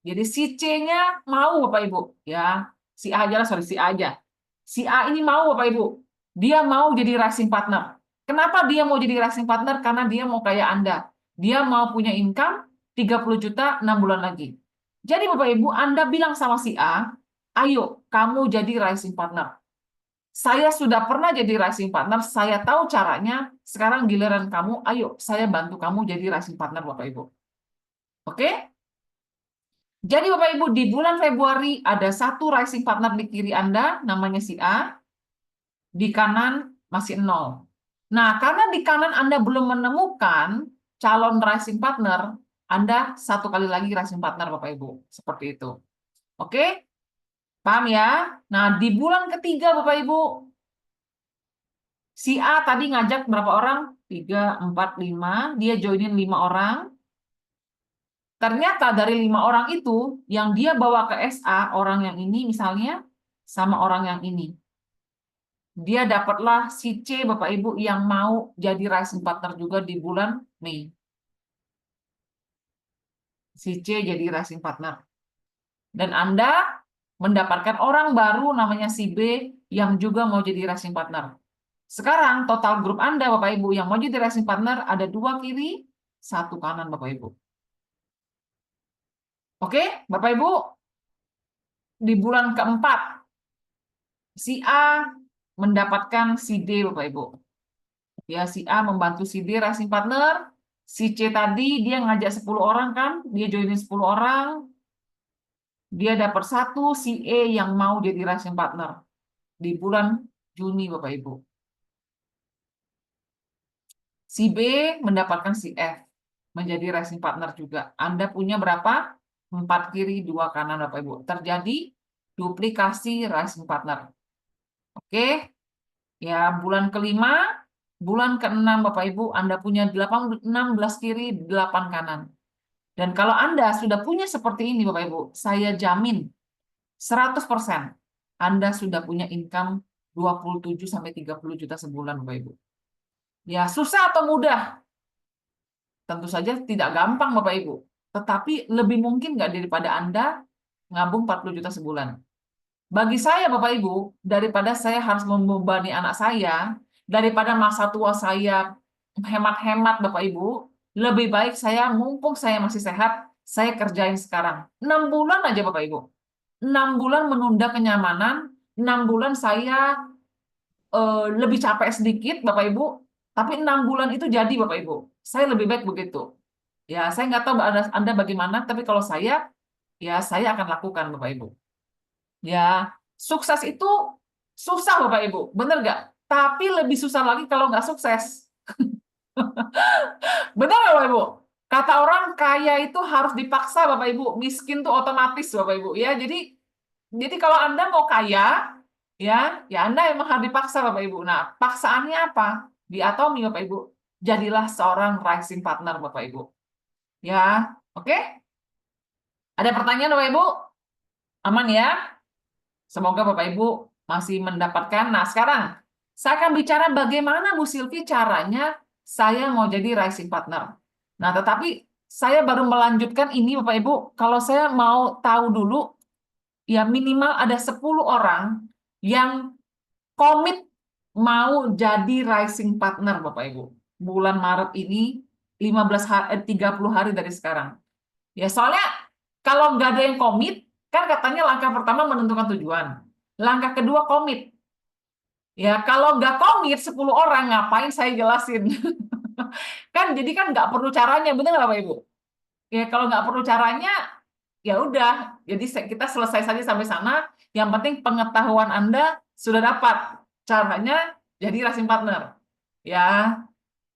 Jadi si C-nya mau Bapak Ibu, ya. Si A aja lah, sorry, si A aja. Si A ini mau Bapak Ibu. Dia mau jadi rising partner. Kenapa dia mau jadi rising partner? Karena dia mau kayak Anda. Dia mau punya income 30 juta 6 bulan lagi. Jadi Bapak Ibu, Anda bilang sama si A, ayo kamu jadi rising partner. Saya sudah pernah jadi rising partner, saya tahu caranya. Sekarang giliran kamu, ayo saya bantu kamu jadi rising partner Bapak Ibu. Oke? Jadi Bapak Ibu, di bulan Februari ada satu rising partner di kiri Anda, namanya si A, di kanan masih 0. Nah, karena di kanan Anda belum menemukan calon rising partner, Anda satu kali lagi rising partner Bapak Ibu. Seperti itu. Oke? Paham ya? Nah, di bulan ketiga Bapak Ibu, si A tadi ngajak berapa orang? 3, 4, 5. Dia joinin 5 orang. Ternyata dari 5 orang itu, yang dia bawa ke SA, orang yang ini misalnya, sama orang yang ini. Dia dapatlah si C, Bapak Ibu, yang mau jadi rising partner juga di bulan Mei. Si C jadi rising partner. Dan Anda mendapatkan orang baru namanya si B yang juga mau jadi rising partner. Sekarang total grup Anda, Bapak Ibu, yang mau jadi rising partner ada 2 kiri, 1 kanan, Bapak Ibu. Oke, Bapak Ibu, di bulan keempat, si A mendapatkan si D, Bapak Ibu. Ya, si A membantu si D rising partner. Si C tadi dia ngajak 10 orang kan, dia joinin 10 orang. Dia dapat 1 si E yang mau jadi rising partner di bulan Juni, Bapak Ibu. Si B mendapatkan si F. menjadi rising partner juga. Anda punya berapa? 4 kiri, 2 kanan, Bapak Ibu. Terjadi duplikasi rising partner. Oke, ya bulan kelima, bulan keenam Bapak Ibu, Anda punya 16 kiri, 8 kanan. Dan kalau Anda sudah punya seperti ini Bapak Ibu, saya jamin 100% Anda sudah punya income 27-30 juta sebulan Bapak Ibu. Ya susah atau mudah? Tentu saja tidak gampang Bapak Ibu. Tetapi lebih mungkin nggak daripada Anda ngabung 40 juta sebulan. Bagi saya Bapak Ibu, daripada saya harus membebani anak saya, daripada masa tua saya hemat-hemat Bapak Ibu, lebih baik saya mumpung saya masih sehat, saya kerjain sekarang. 6 bulan aja Bapak Ibu. 6 bulan menunda kenyamanan, 6 bulan saya lebih capek sedikit Bapak Ibu, tapi 6 bulan itu jadi Bapak Ibu. Saya lebih baik begitu. Ya, saya nggak tahu Anda bagaimana, tapi kalau saya, ya saya akan lakukan Bapak Ibu. Ya, sukses itu susah Bapak Ibu, bener nggak? Tapi lebih susah lagi kalau nggak sukses. Benar nggak Bapak Ibu? Kata orang kaya itu harus dipaksa Bapak Ibu, miskin tuh otomatis Bapak Ibu. Ya, jadi kalau Anda mau kaya, ya Anda emang harus dipaksa Bapak Ibu. Nah, paksaannya apa? Di Atomi Bapak Ibu, jadilah seorang rising partner Bapak Ibu. Ya, oke? Ada pertanyaan Bapak Ibu? Aman ya? Semoga Bapak Ibu masih mendapatkan. Nah, sekarang saya akan bicara bagaimana Bu Silvi caranya saya mau jadi rising partner. Nah, tetapi saya baru melanjutkan ini Bapak Ibu, kalau saya mau tahu dulu, ya minimal ada 10 orang yang komit mau jadi rising partner Bapak Ibu. Bulan Maret ini 30 hari dari sekarang. Ya, soalnya kalau nggak ada yang komit, kan katanya langkah pertama menentukan tujuan. Langkah kedua komit. Ya, kalau nggak komit 10 orang, ngapain saya jelasin? Kan jadi kan nggak perlu caranya, benar nggak Bapak Ibu? Ya, kalau nggak perlu caranya, ya udah. Jadi kita selesai saja sampai sana. Yang penting pengetahuan Anda sudah dapat caranya jadi racing partner. Ya,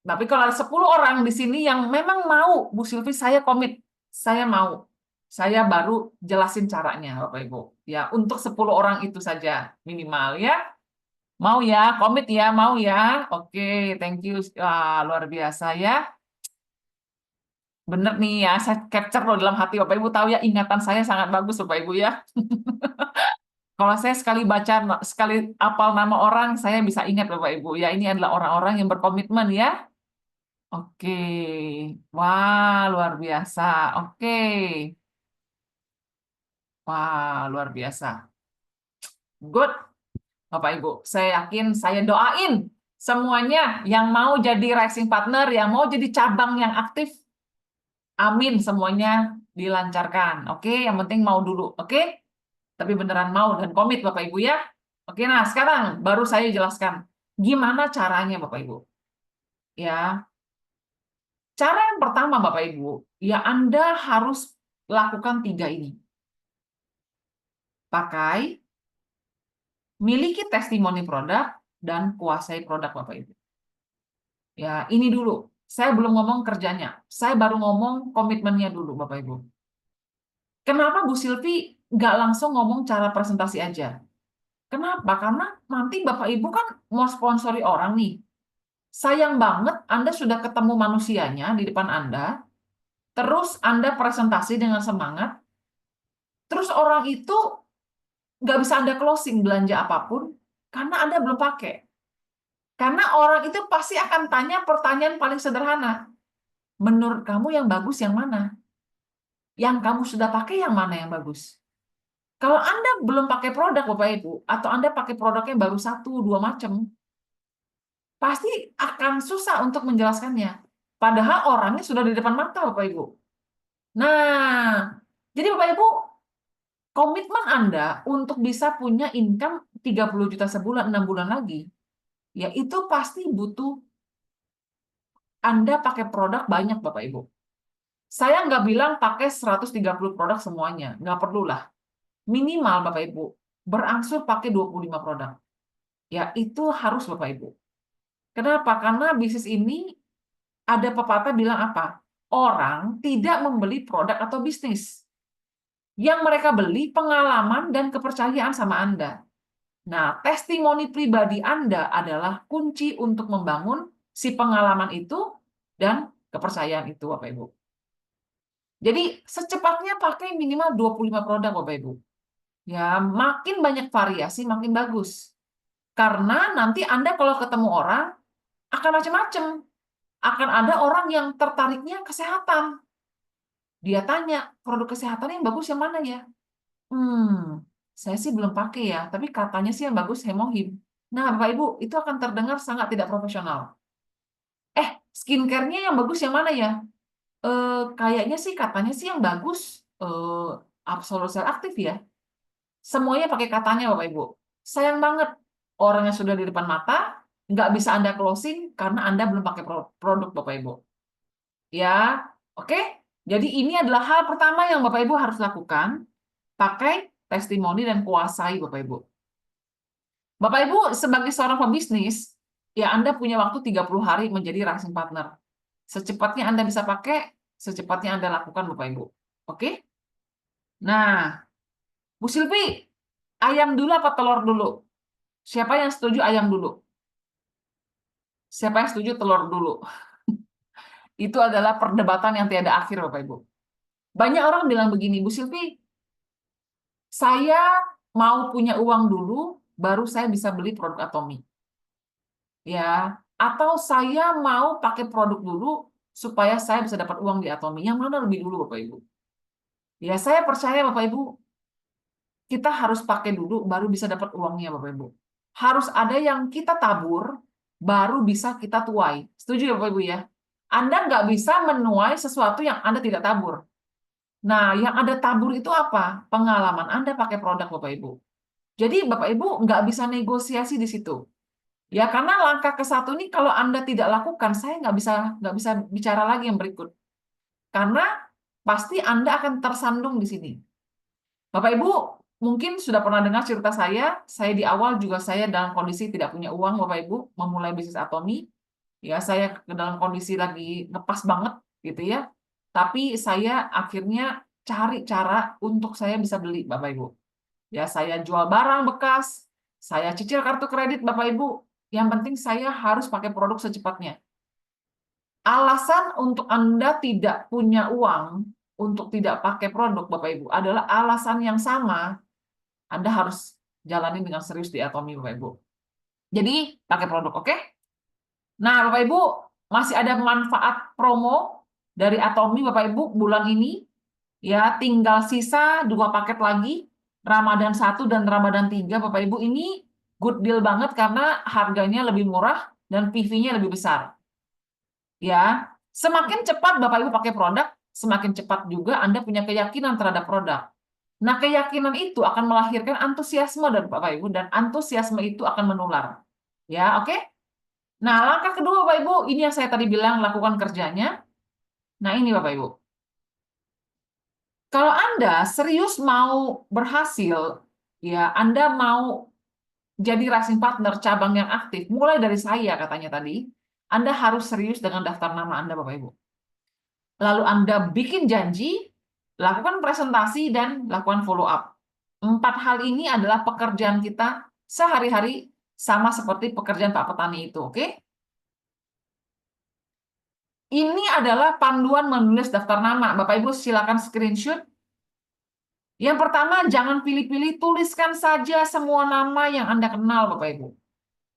tapi kalau ada 10 orang di sini yang memang mau, Bu Silvi, saya komit, saya mau. Saya baru jelasin caranya, Bapak Ibu. Ya, untuk 10 orang itu saja minimal ya. Mau ya, komit ya, mau ya. Oke, thank you. Wah, luar biasa ya. Bener nih ya, saya capture loh dalam hati Bapak Ibu tahu ya, ingatan saya sangat bagus Bapak Ibu ya. Kalau saya sekali baca, sekali apal nama orang, saya bisa ingat Bapak Ibu. Ya, ini adalah orang-orang yang berkomitmen ya. Oke, wah luar biasa. Oke, wah luar biasa. Good, Bapak Ibu. Saya yakin, saya doain semuanya yang mau jadi rising partner, yang mau jadi cabang yang aktif. Amin, semuanya dilancarkan. Oke, yang penting mau dulu. Oke, tapi beneran mau dan komit Bapak Ibu ya. Oke, nah sekarang baru saya jelaskan gimana caranya Bapak Ibu. Ya, cara yang pertama Bapak Ibu, ya Anda harus lakukan 3 ini. Pakai, miliki testimoni produk, dan kuasai produk Bapak Ibu. Ya, ini dulu. Saya belum ngomong kerjanya. Saya baru ngomong komitmennya dulu Bapak Ibu. Kenapa Bu Silvi nggak langsung ngomong cara presentasi aja? Kenapa? Karena nanti Bapak Ibu kan mau sponsori orang nih. Sayang banget Anda sudah ketemu manusianya di depan Anda, terus Anda presentasi dengan semangat, terus orang itu nggak bisa Anda closing belanja apapun, karena Anda belum pakai. Karena orang itu pasti akan tanya pertanyaan paling sederhana. Menurut kamu yang bagus yang mana? Yang kamu sudah pakai yang mana yang bagus? Kalau Anda belum pakai produk Bapak Ibu, atau Anda pakai produknya baru 1-2 macam, pasti akan susah untuk menjelaskannya. Padahal orangnya sudah di depan mata Bapak Ibu. Nah, jadi Bapak Ibu, komitmen Anda untuk bisa punya income 30 juta sebulan, 6 bulan lagi, ya itu pasti butuh Anda pakai produk banyak Bapak Ibu. Saya nggak bilang pakai 130 produk semuanya, nggak perlulah. Minimal Bapak Ibu, berangsur pakai 25 produk. Ya itu harus Bapak Ibu. Kenapa? Karena bisnis ini ada pepatah bilang apa? orang tidak membeli produk atau bisnis. Yang mereka beli pengalaman dan kepercayaan sama Anda. Nah, testimoni pribadi Anda adalah kunci untuk membangun si pengalaman itu dan kepercayaan itu, Bapak Ibu. Jadi, secepatnya pakai minimal 25 produk, Bapak Ibu. Ya, makin banyak variasi, makin bagus. Karena nanti Anda kalau ketemu orang, akan macam-macam. Akan ada orang yang tertariknya kesehatan. Dia tanya, produk kesehatan yang bagus yang mana ya? Saya sih belum pakai ya, tapi katanya sih yang bagus Hemohim. Nah, Bapak Ibu, itu akan terdengar sangat tidak profesional. Skincare-nya yang bagus yang mana ya? Kayaknya sih katanya sih yang bagus Absolut Cell Active ya. Semuanya pakai katanya, Bapak Ibu. Sayang banget, orang yang sudah di depan mata, nggak bisa Anda closing karena Anda belum pakai produk, Bapak Ibu. Ya, oke? Jadi ini adalah hal pertama yang Bapak Ibu harus lakukan, pakai testimoni dan kuasai, Bapak Ibu. Bapak Ibu, sebagai seorang pebisnis, ya Anda punya waktu 30 hari menjadi rising partner. Secepatnya Anda bisa pakai, secepatnya Anda lakukan, Bapak Ibu. Oke? Nah, Bu Silvi, ayam dulu apa telur dulu? Siapa yang setuju ayam dulu? Siapa yang setuju telur dulu? Itu adalah perdebatan yang tiada akhir, Bapak Ibu. Banyak orang bilang begini, Bu Silvi, saya mau punya uang dulu, baru saya bisa beli produk Atomi. Ya, atau saya mau pakai produk dulu supaya saya bisa dapat uang di Atomi. Yang mana lebih dulu, Bapak Ibu? Ya, saya percaya Bapak Ibu, kita harus pakai dulu baru bisa dapat uangnya, Bapak Ibu. Harus ada yang kita tabur baru bisa kita tuai. Setuju ya, Bapak Ibu ya? Anda nggak bisa menuai sesuatu yang Anda tidak tabur. Nah, yang Anda tabur itu apa? Pengalaman Anda pakai produk, Bapak Ibu. Jadi Bapak Ibu nggak bisa negosiasi di situ. Ya, karena langkah ke satu ini kalau Anda tidak lakukan, saya nggak bisa bicara lagi yang berikut. Karena pasti Anda akan tersandung di sini. Bapak Ibu mungkin sudah pernah dengar cerita saya di awal juga saya dalam kondisi tidak punya uang, Bapak Ibu, memulai bisnis Atomi. Ya, saya dalam kondisi lagi ngepas banget gitu ya. Tapi saya akhirnya cari cara untuk saya bisa beli, Bapak Ibu. Ya, saya jual barang bekas, saya cicil kartu kredit, Bapak Ibu. Yang penting saya harus pakai produk secepatnya. Alasan untuk Anda tidak punya uang untuk tidak pakai produk, Bapak Ibu, adalah alasan yang sama. Anda harus jalani dengan serius di Atomi, Bapak Ibu. Jadi, pakai produk, oke? Nah, Bapak Ibu, masih ada manfaat promo dari Atomi, Bapak Ibu, bulan ini. Ya, tinggal sisa 2 paket lagi, Ramadan 1 dan Ramadan 3, Bapak Ibu. Ini good deal banget karena harganya lebih murah dan PV-nya lebih besar. Ya, semakin cepat Bapak Ibu pakai produk, semakin cepat juga Anda punya keyakinan terhadap produk. Nah, keyakinan itu akan melahirkan antusiasme dari Bapak Ibu dan antusiasme itu akan menular. Ya, oke? Nah, langkah kedua Bapak Ibu, ini yang saya tadi bilang lakukan kerjanya. Nah, ini Bapak Ibu. Kalau Anda serius mau berhasil, ya Anda mau jadi rising partner cabang yang aktif, mulai dari saya katanya tadi, Anda harus serius dengan daftar nama Anda Bapak Ibu. Lalu Anda bikin janji, lakukan presentasi, dan lakukan follow up. 4 hal ini adalah pekerjaan kita sehari-hari sama seperti pekerjaan Pak Petani itu, oke? Ini adalah panduan menulis daftar nama. Bapak Ibu silakan screenshot. Yang pertama, jangan pilih-pilih, tuliskan saja semua nama yang Anda kenal, Bapak Ibu.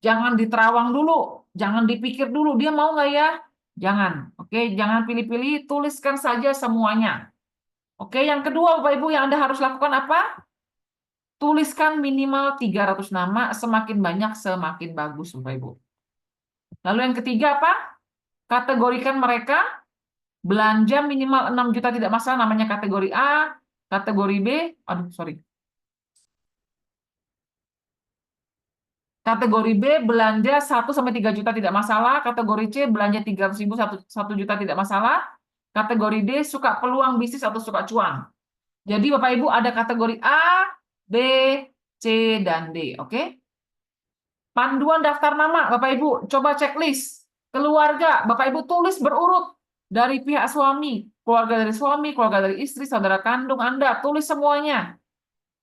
Jangan diterawang dulu, jangan dipikir dulu, dia mau nggak ya? Jangan, oke? Jangan pilih-pilih, tuliskan saja semuanya. Oke, yang kedua, Bapak Ibu, yang Anda harus lakukan apa? Tuliskan minimal 300 nama, semakin banyak semakin bagus, Bapak Ibu. Lalu yang ketiga apa? Kategorikan mereka, belanja minimal 6 juta tidak masalah, namanya kategori A, kategori B, Kategori B belanja 1-3 juta tidak masalah, kategori C belanja 300.000 1 juta tidak masalah, kategori D suka peluang bisnis atau suka cuan. Jadi Bapak Ibu ada kategori A, B, C, dan D, oke? Panduan daftar nama, Bapak Ibu coba checklist. Keluarga, Bapak Ibu tulis berurut. Dari pihak suami, keluarga dari istri, saudara kandung Anda, tulis semuanya.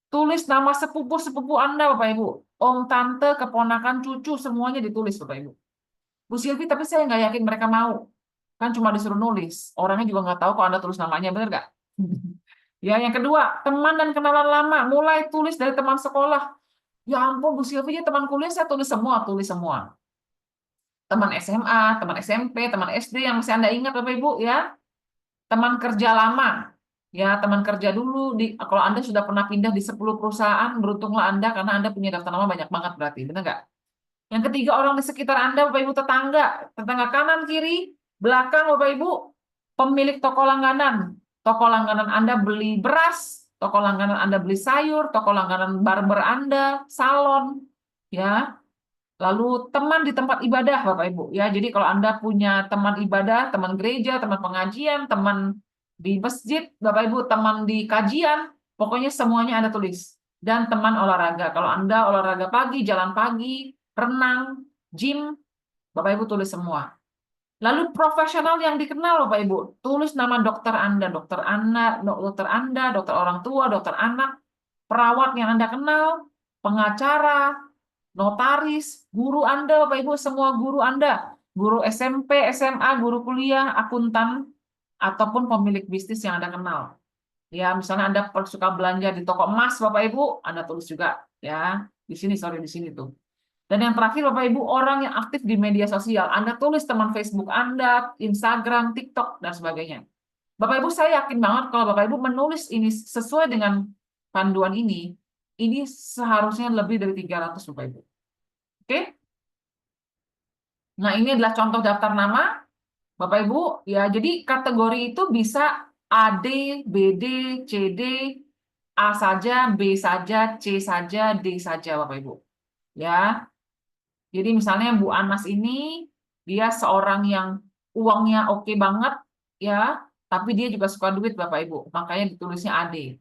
Tulis nama sepupu-sepupu Anda, Bapak Ibu. Om, tante, keponakan, cucu, semuanya ditulis, Bapak Ibu. Bu Silvi, tapi saya nggak yakin mereka mau. Kan cuma disuruh nulis. Orangnya juga nggak tahu kok Anda tulis namanya, bener nggak? Ya, yang kedua, teman dan kenalan lama. Mulai tulis dari teman sekolah. Ya ampun, Bu Silvi, teman kuliah saya tulis semua, tulis semua. Teman SMA, teman SMP, teman SD yang masih Anda ingat, Bapak Ibu, ya. Teman kerja lama. Ya, teman kerja dulu. Kalau Anda sudah pernah pindah di 10 perusahaan, beruntunglah Anda karena Anda punya daftar nama banyak banget berarti. Benar nggak? Yang ketiga, orang di sekitar Anda, Bapak Ibu, tetangga. Tetangga kanan, kiri, belakang, Bapak Ibu. Pemilik toko langganan. Toko langganan Anda beli beras, toko langganan Anda beli sayur, toko langganan barber Anda, salon. Ya, lalu teman di tempat ibadah, Bapak Ibu. Ya, jadi kalau Anda punya teman ibadah, teman gereja, teman pengajian, teman di masjid, Bapak Ibu, teman di kajian, pokoknya semuanya Anda tulis. Dan teman olahraga. Kalau Anda olahraga pagi, jalan pagi, renang, gym, Bapak Ibu tulis semua. Lalu profesional yang dikenal, Bapak Ibu, tulis nama dokter Anda, dokter anak, dokter Anda, dokter orang tua, dokter anak, perawat yang Anda kenal, pengacara, notaris, guru Anda, Bapak Ibu, semua guru Anda, guru SMP, SMA, guru kuliah, akuntan, ataupun pemilik bisnis yang Anda kenal. Ya, misalnya Anda suka belanja di toko emas, Bapak Ibu, Anda tulis juga. Ya, di sini, sorry, di sini tuh. Dan yang terakhir, Bapak Ibu, orang yang aktif di media sosial. Anda tulis teman Facebook Anda, Instagram, TikTok, dan sebagainya. Bapak Ibu, saya yakin banget kalau Bapak Ibu menulis ini sesuai dengan panduan ini seharusnya lebih dari 300, Bapak Ibu. Oke? Nah, ini adalah contoh daftar nama, Bapak Ibu. Ya, jadi kategori itu bisa AD, BD, CD, A saja, B saja, C saja, D saja, Bapak Ibu. Ya, jadi misalnya Bu Anas ini, dia seorang yang uangnya oke banget, ya, tapi dia juga suka duit, Bapak Ibu. Makanya ditulisnya AD.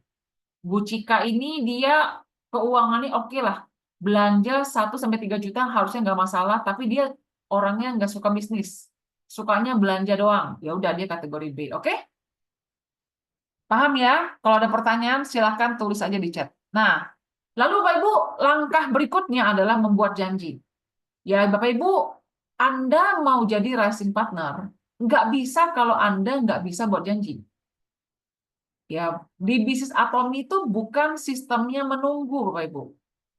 Bu Cika ini, dia keuangannya oke lah. Belanja 1 sampai 3 juta harusnya nggak masalah, tapi dia orangnya nggak suka bisnis. Sukanya belanja doang. Ya udah, dia kategori B, oke? Paham ya? Kalau ada pertanyaan, silahkan tulis aja di chat. Nah, lalu Bapak Ibu, langkah berikutnya adalah membuat janji. Ya, Bapak Ibu, Anda mau jadi rising partner, nggak bisa kalau Anda nggak bisa buat janji. Ya, di bisnis Atomi itu bukan sistemnya menunggu, Bapak Ibu.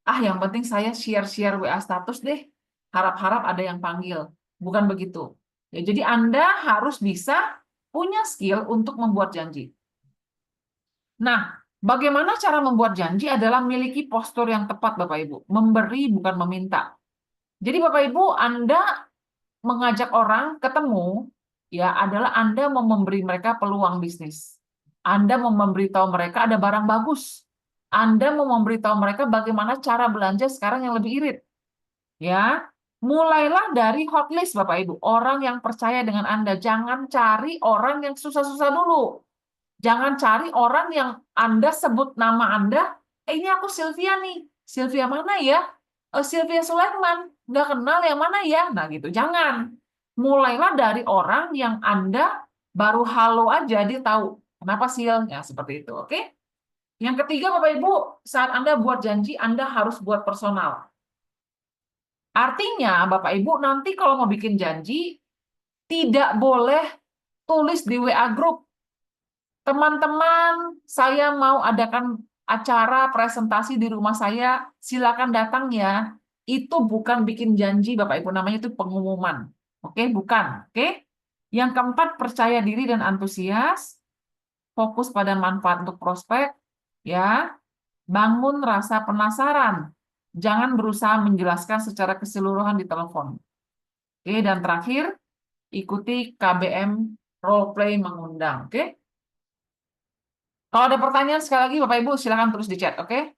Ah, yang penting saya share-share WA status deh. Harap-harap ada yang panggil. Bukan begitu. Ya, jadi Anda harus bisa punya skill untuk membuat janji. Nah, bagaimana cara membuat janji adalah memiliki postur yang tepat, Bapak Ibu. Memberi bukan meminta. Jadi Bapak Ibu, Anda mengajak orang ketemu ya adalah Anda mau memberi mereka peluang bisnis. Anda mau memberitahu mereka ada barang bagus. Anda mau memberitahu mereka bagaimana cara belanja sekarang yang lebih irit. Ya, mulailah dari hotlist Bapak Ibu, orang yang percaya dengan Anda. Jangan cari orang yang susah-susah dulu. Jangan cari orang yang Anda sebut nama Anda, ini aku Sylvia nih. Sylvia mana ya? Sylvia Sulaiman. Nggak kenal yang mana ya? Nah gitu, jangan. Mulailah dari orang yang Anda baru halo aja, dia tahu. Kenapa Sil? Ya, seperti itu, oke? Yang ketiga, Bapak Ibu, saat Anda buat janji, Anda harus buat personal. Artinya, Bapak Ibu, nanti kalau mau bikin janji, tidak boleh tulis di WA group. Teman-teman, saya mau adakan acara presentasi di rumah saya, silakan datang ya. Itu bukan bikin janji, Bapak Ibu, namanya itu pengumuman. Oke, bukan. Oke. Yang keempat, percaya diri dan antusias, fokus pada manfaat untuk prospek, ya. Bangun rasa penasaran. Jangan berusaha menjelaskan secara keseluruhan di telepon. Oke, dan terakhir, ikuti KBM role play mengundang, oke? Kalau ada pertanyaan, sekali lagi Bapak Ibu silakan tulis di chat, oke?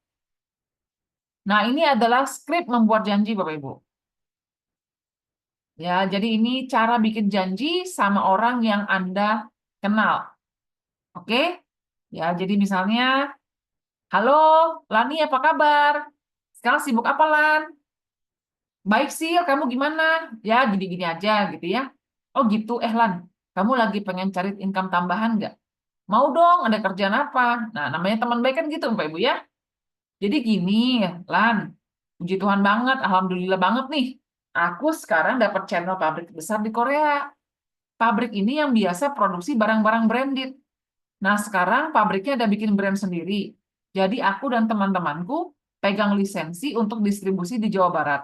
Nah, ini adalah skrip membuat janji Bapak Ibu. Ya, jadi ini cara bikin janji sama orang yang Anda kenal. Oke? Ya, jadi misalnya, halo, Lani apa kabar? Sekarang sibuk apa, Lan? Baik sih, kamu gimana? Ya, gini-gini aja gitu ya. Oh gitu, Lan. Kamu lagi pengen cari income tambahan nggak? Mau dong, ada kerjaan apa? Nah, namanya teman baik kan gitu, Bapak Ibu ya. Jadi gini, Lan, puji Tuhan banget, alhamdulillah banget nih. Aku sekarang dapat channel pabrik besar di Korea. Pabrik ini yang biasa produksi barang-barang branded. Nah, sekarang pabriknya ada bikin brand sendiri. Jadi aku dan teman-temanku pegang lisensi untuk distribusi di Jawa Barat.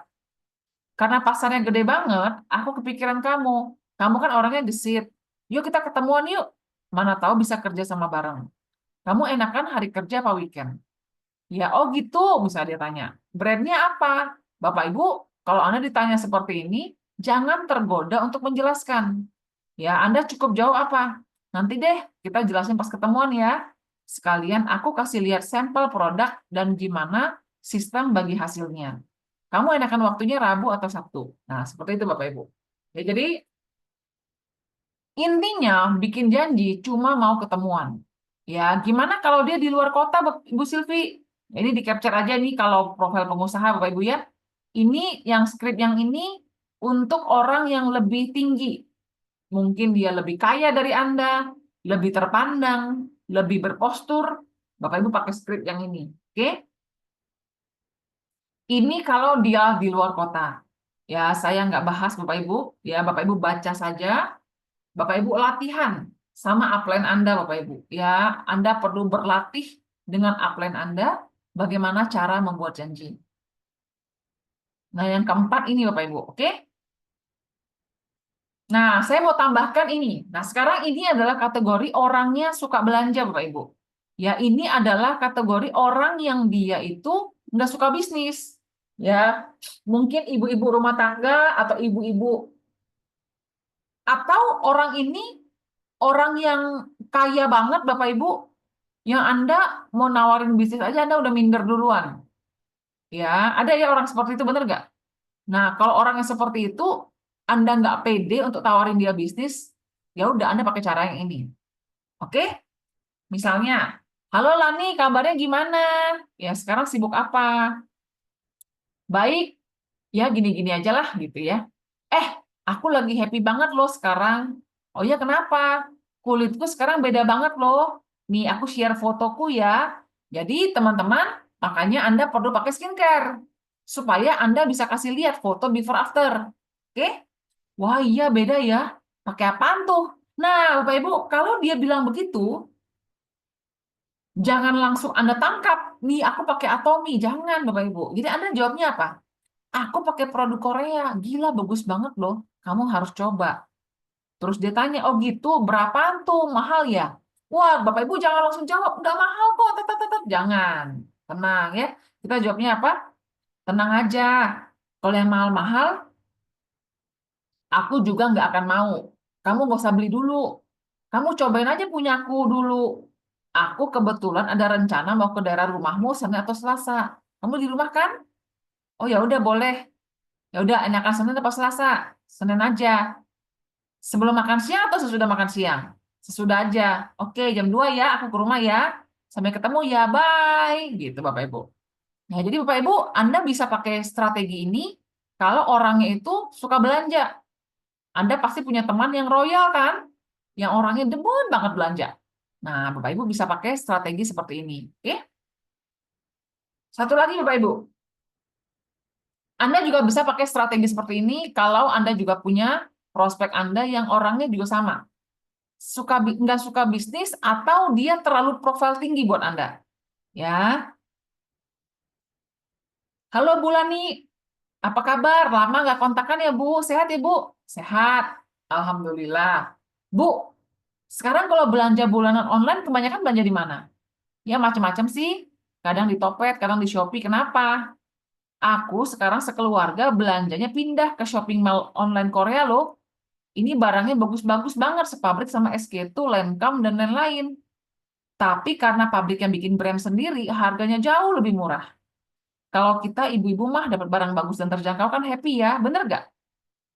Karena pasarnya gede banget, aku kepikiran kamu. Kamu kan orangnya gesit. Yuk kita ketemuan yuk. Mana tahu bisa kerja sama bareng. Kamu enakan hari kerja apa weekend? Ya, oh gitu, bisa dia tanya. Brandnya apa? Bapak Ibu, kalau Anda ditanya seperti ini, jangan tergoda untuk menjelaskan. Ya, Anda cukup jawab apa? Nanti deh, kita jelasin pas ketemuan ya. Sekalian aku kasih lihat sampel produk dan gimana sistem bagi hasilnya. Kamu enakan waktunya Rabu atau Sabtu. Nah, seperti itu Bapak Ibu. Ya, jadi intinya bikin janji cuma mau ketemuan. Ya, gimana kalau dia di luar kota, Ibu Silvi? Ini di capture aja nih kalau profil pengusaha Bapak Ibu ya. Ini yang skrip yang ini untuk orang yang lebih tinggi. Mungkin dia lebih kaya dari Anda, lebih terpandang, lebih berpostur. Bapak Ibu pakai skrip yang ini. Oke? Ini kalau dia di luar kota. Ya, saya nggak bahas Bapak Ibu. Ya, Bapak Ibu baca saja. Bapak Ibu latihan sama upline Anda, Bapak Ibu. Ya, Anda perlu berlatih dengan upline Anda bagaimana cara membuat janji. Nah, yang keempat ini Bapak Ibu, oke? Nah, saya mau tambahkan ini. Nah, sekarang ini adalah kategori orangnya suka belanja, Bapak Ibu. Ya, ini adalah kategori orang yang dia itu nggak suka bisnis. Ya, mungkin ibu-ibu rumah tangga atau ibu-ibu atau orang ini orang yang kaya banget, Bapak Ibu, yang Anda mau nawarin bisnis aja Anda udah minder duluan. Ya, ada ya orang seperti itu, bener nggak? Nah, kalau orang yang seperti itu, Anda nggak pede untuk tawarin dia bisnis, ya udah Anda pakai cara yang ini. Oke? Misalnya, halo Lani, kabarnya gimana? Ya, sekarang sibuk apa? Baik, ya gini-gini aja lah gitu ya. Eh, aku lagi happy banget loh sekarang. Oh ya, kenapa? Kulitku sekarang beda banget loh. Nih, aku share fotoku ya. Jadi, teman-teman, makanya Anda perlu pakai skincare. Supaya Anda bisa kasih lihat foto before after. Oke? Wah, iya beda ya. Pakai apaan tuh? Nah, Bapak Ibu, kalau dia bilang begitu, jangan langsung Anda tangkap. Nih, aku pakai Atomy. Jangan, Bapak Ibu. Jadi Anda jawabnya apa? Aku pakai produk Korea. Gila, bagus banget loh. Kamu harus coba. Terus dia tanya, oh gitu, berapaan tuh? Mahal ya? Wah, Bapak Ibu jangan langsung jawab. Nggak mahal kok, tetap, tetap. Jangan. Tenang ya. Kita jawabnya apa? Tenang aja. Kalau yang mahal-mahal, aku juga nggak akan mau. Kamu nggak usah beli dulu. Kamu cobain aja punyaku dulu. Aku kebetulan ada rencana mau ke daerah rumahmu Senin atau Selasa. Kamu di rumah kan? Oh ya udah boleh. Ya udah enakan Senin atau Selasa? Senin aja. Sebelum makan siang atau sesudah makan siang? Sesudah aja. Oke, jam 2 ya, aku ke rumah ya. Sampai ketemu ya, bye. Gitu Bapak Ibu. Nah, jadi Bapak Ibu, Anda bisa pakai strategi ini kalau orangnya itu suka belanja. Anda pasti punya teman yang royal kan? Yang orangnya demen banget belanja. Nah, Bapak Ibu bisa pakai strategi seperti ini. Oke? Satu lagi Bapak Ibu. Anda juga bisa pakai strategi seperti ini kalau Anda juga punya prospek Anda yang orangnya juga sama. Nggak suka bisnis atau dia terlalu profil tinggi buat Anda. Ya. Halo Bu Lani, apa kabar? Lama nggak kontakan ya Bu? Sehat ya Bu? Sehat. Alhamdulillah. Bu, sekarang kalau belanja bulanan online kebanyakan belanja di mana? Ya macam-macam sih. Kadang di Topet, kadang di Shopee. Kenapa? Aku sekarang sekeluarga belanjanya pindah ke shopping mall online Korea loh. Ini barangnya bagus-bagus banget, sepabrik sama SK2, Lancome, dan lain-lain. Tapi karena pabrik yang bikin brand sendiri, harganya jauh lebih murah. Kalau kita ibu-ibu mah dapat barang bagus dan terjangkau kan happy ya, bener nggak?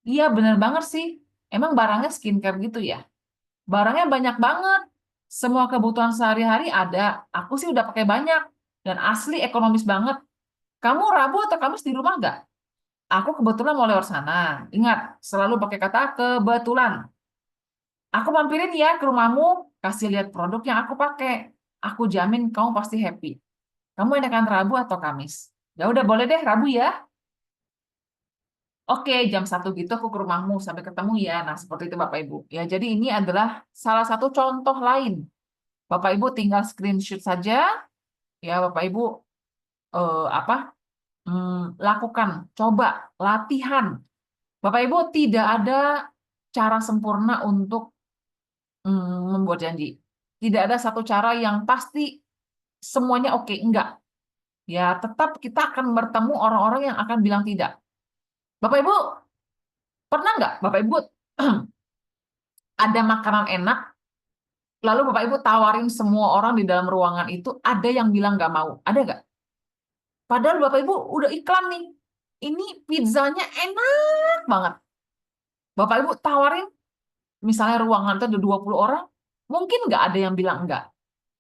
Iya bener banget sih. Emang barangnya skincare gitu ya? Barangnya banyak banget. Semua kebutuhan sehari-hari ada. Aku sih udah pakai banyak. Dan asli ekonomis banget. Kamu Rabu atau Kamis di rumah nggak? Aku kebetulan mau lewat sana. Ingat, selalu pakai kata kebetulan. Aku mampirin ya ke rumahmu, kasih lihat produk yang aku pakai. Aku jamin kamu pasti happy. Kamu enakan Rabu atau Kamis? Ya udah boleh deh Rabu ya. Oke, jam 1 gitu aku ke rumahmu sampai ketemu ya. Nah, seperti itu Bapak Ibu. Ya, jadi ini adalah salah satu contoh lain. Bapak Ibu tinggal screenshot saja ya Bapak Ibu apa? Lakukan, coba latihan. Bapak Ibu tidak ada cara sempurna untuk membuat janji. Tidak ada satu cara yang pasti semuanya oke, enggak. Ya, tetap kita akan bertemu orang-orang yang akan bilang tidak. Bapak Ibu, pernah nggak Bapak Ibu ada makanan enak, lalu Bapak Ibu tawarin semua orang di dalam ruangan itu, ada yang bilang nggak mau? Ada nggak? Padahal Bapak Ibu udah iklan nih. Ini pizzanya enak banget. Bapak Ibu tawarin, misalnya ruangan itu ada 20 orang, mungkin nggak ada yang bilang enggak.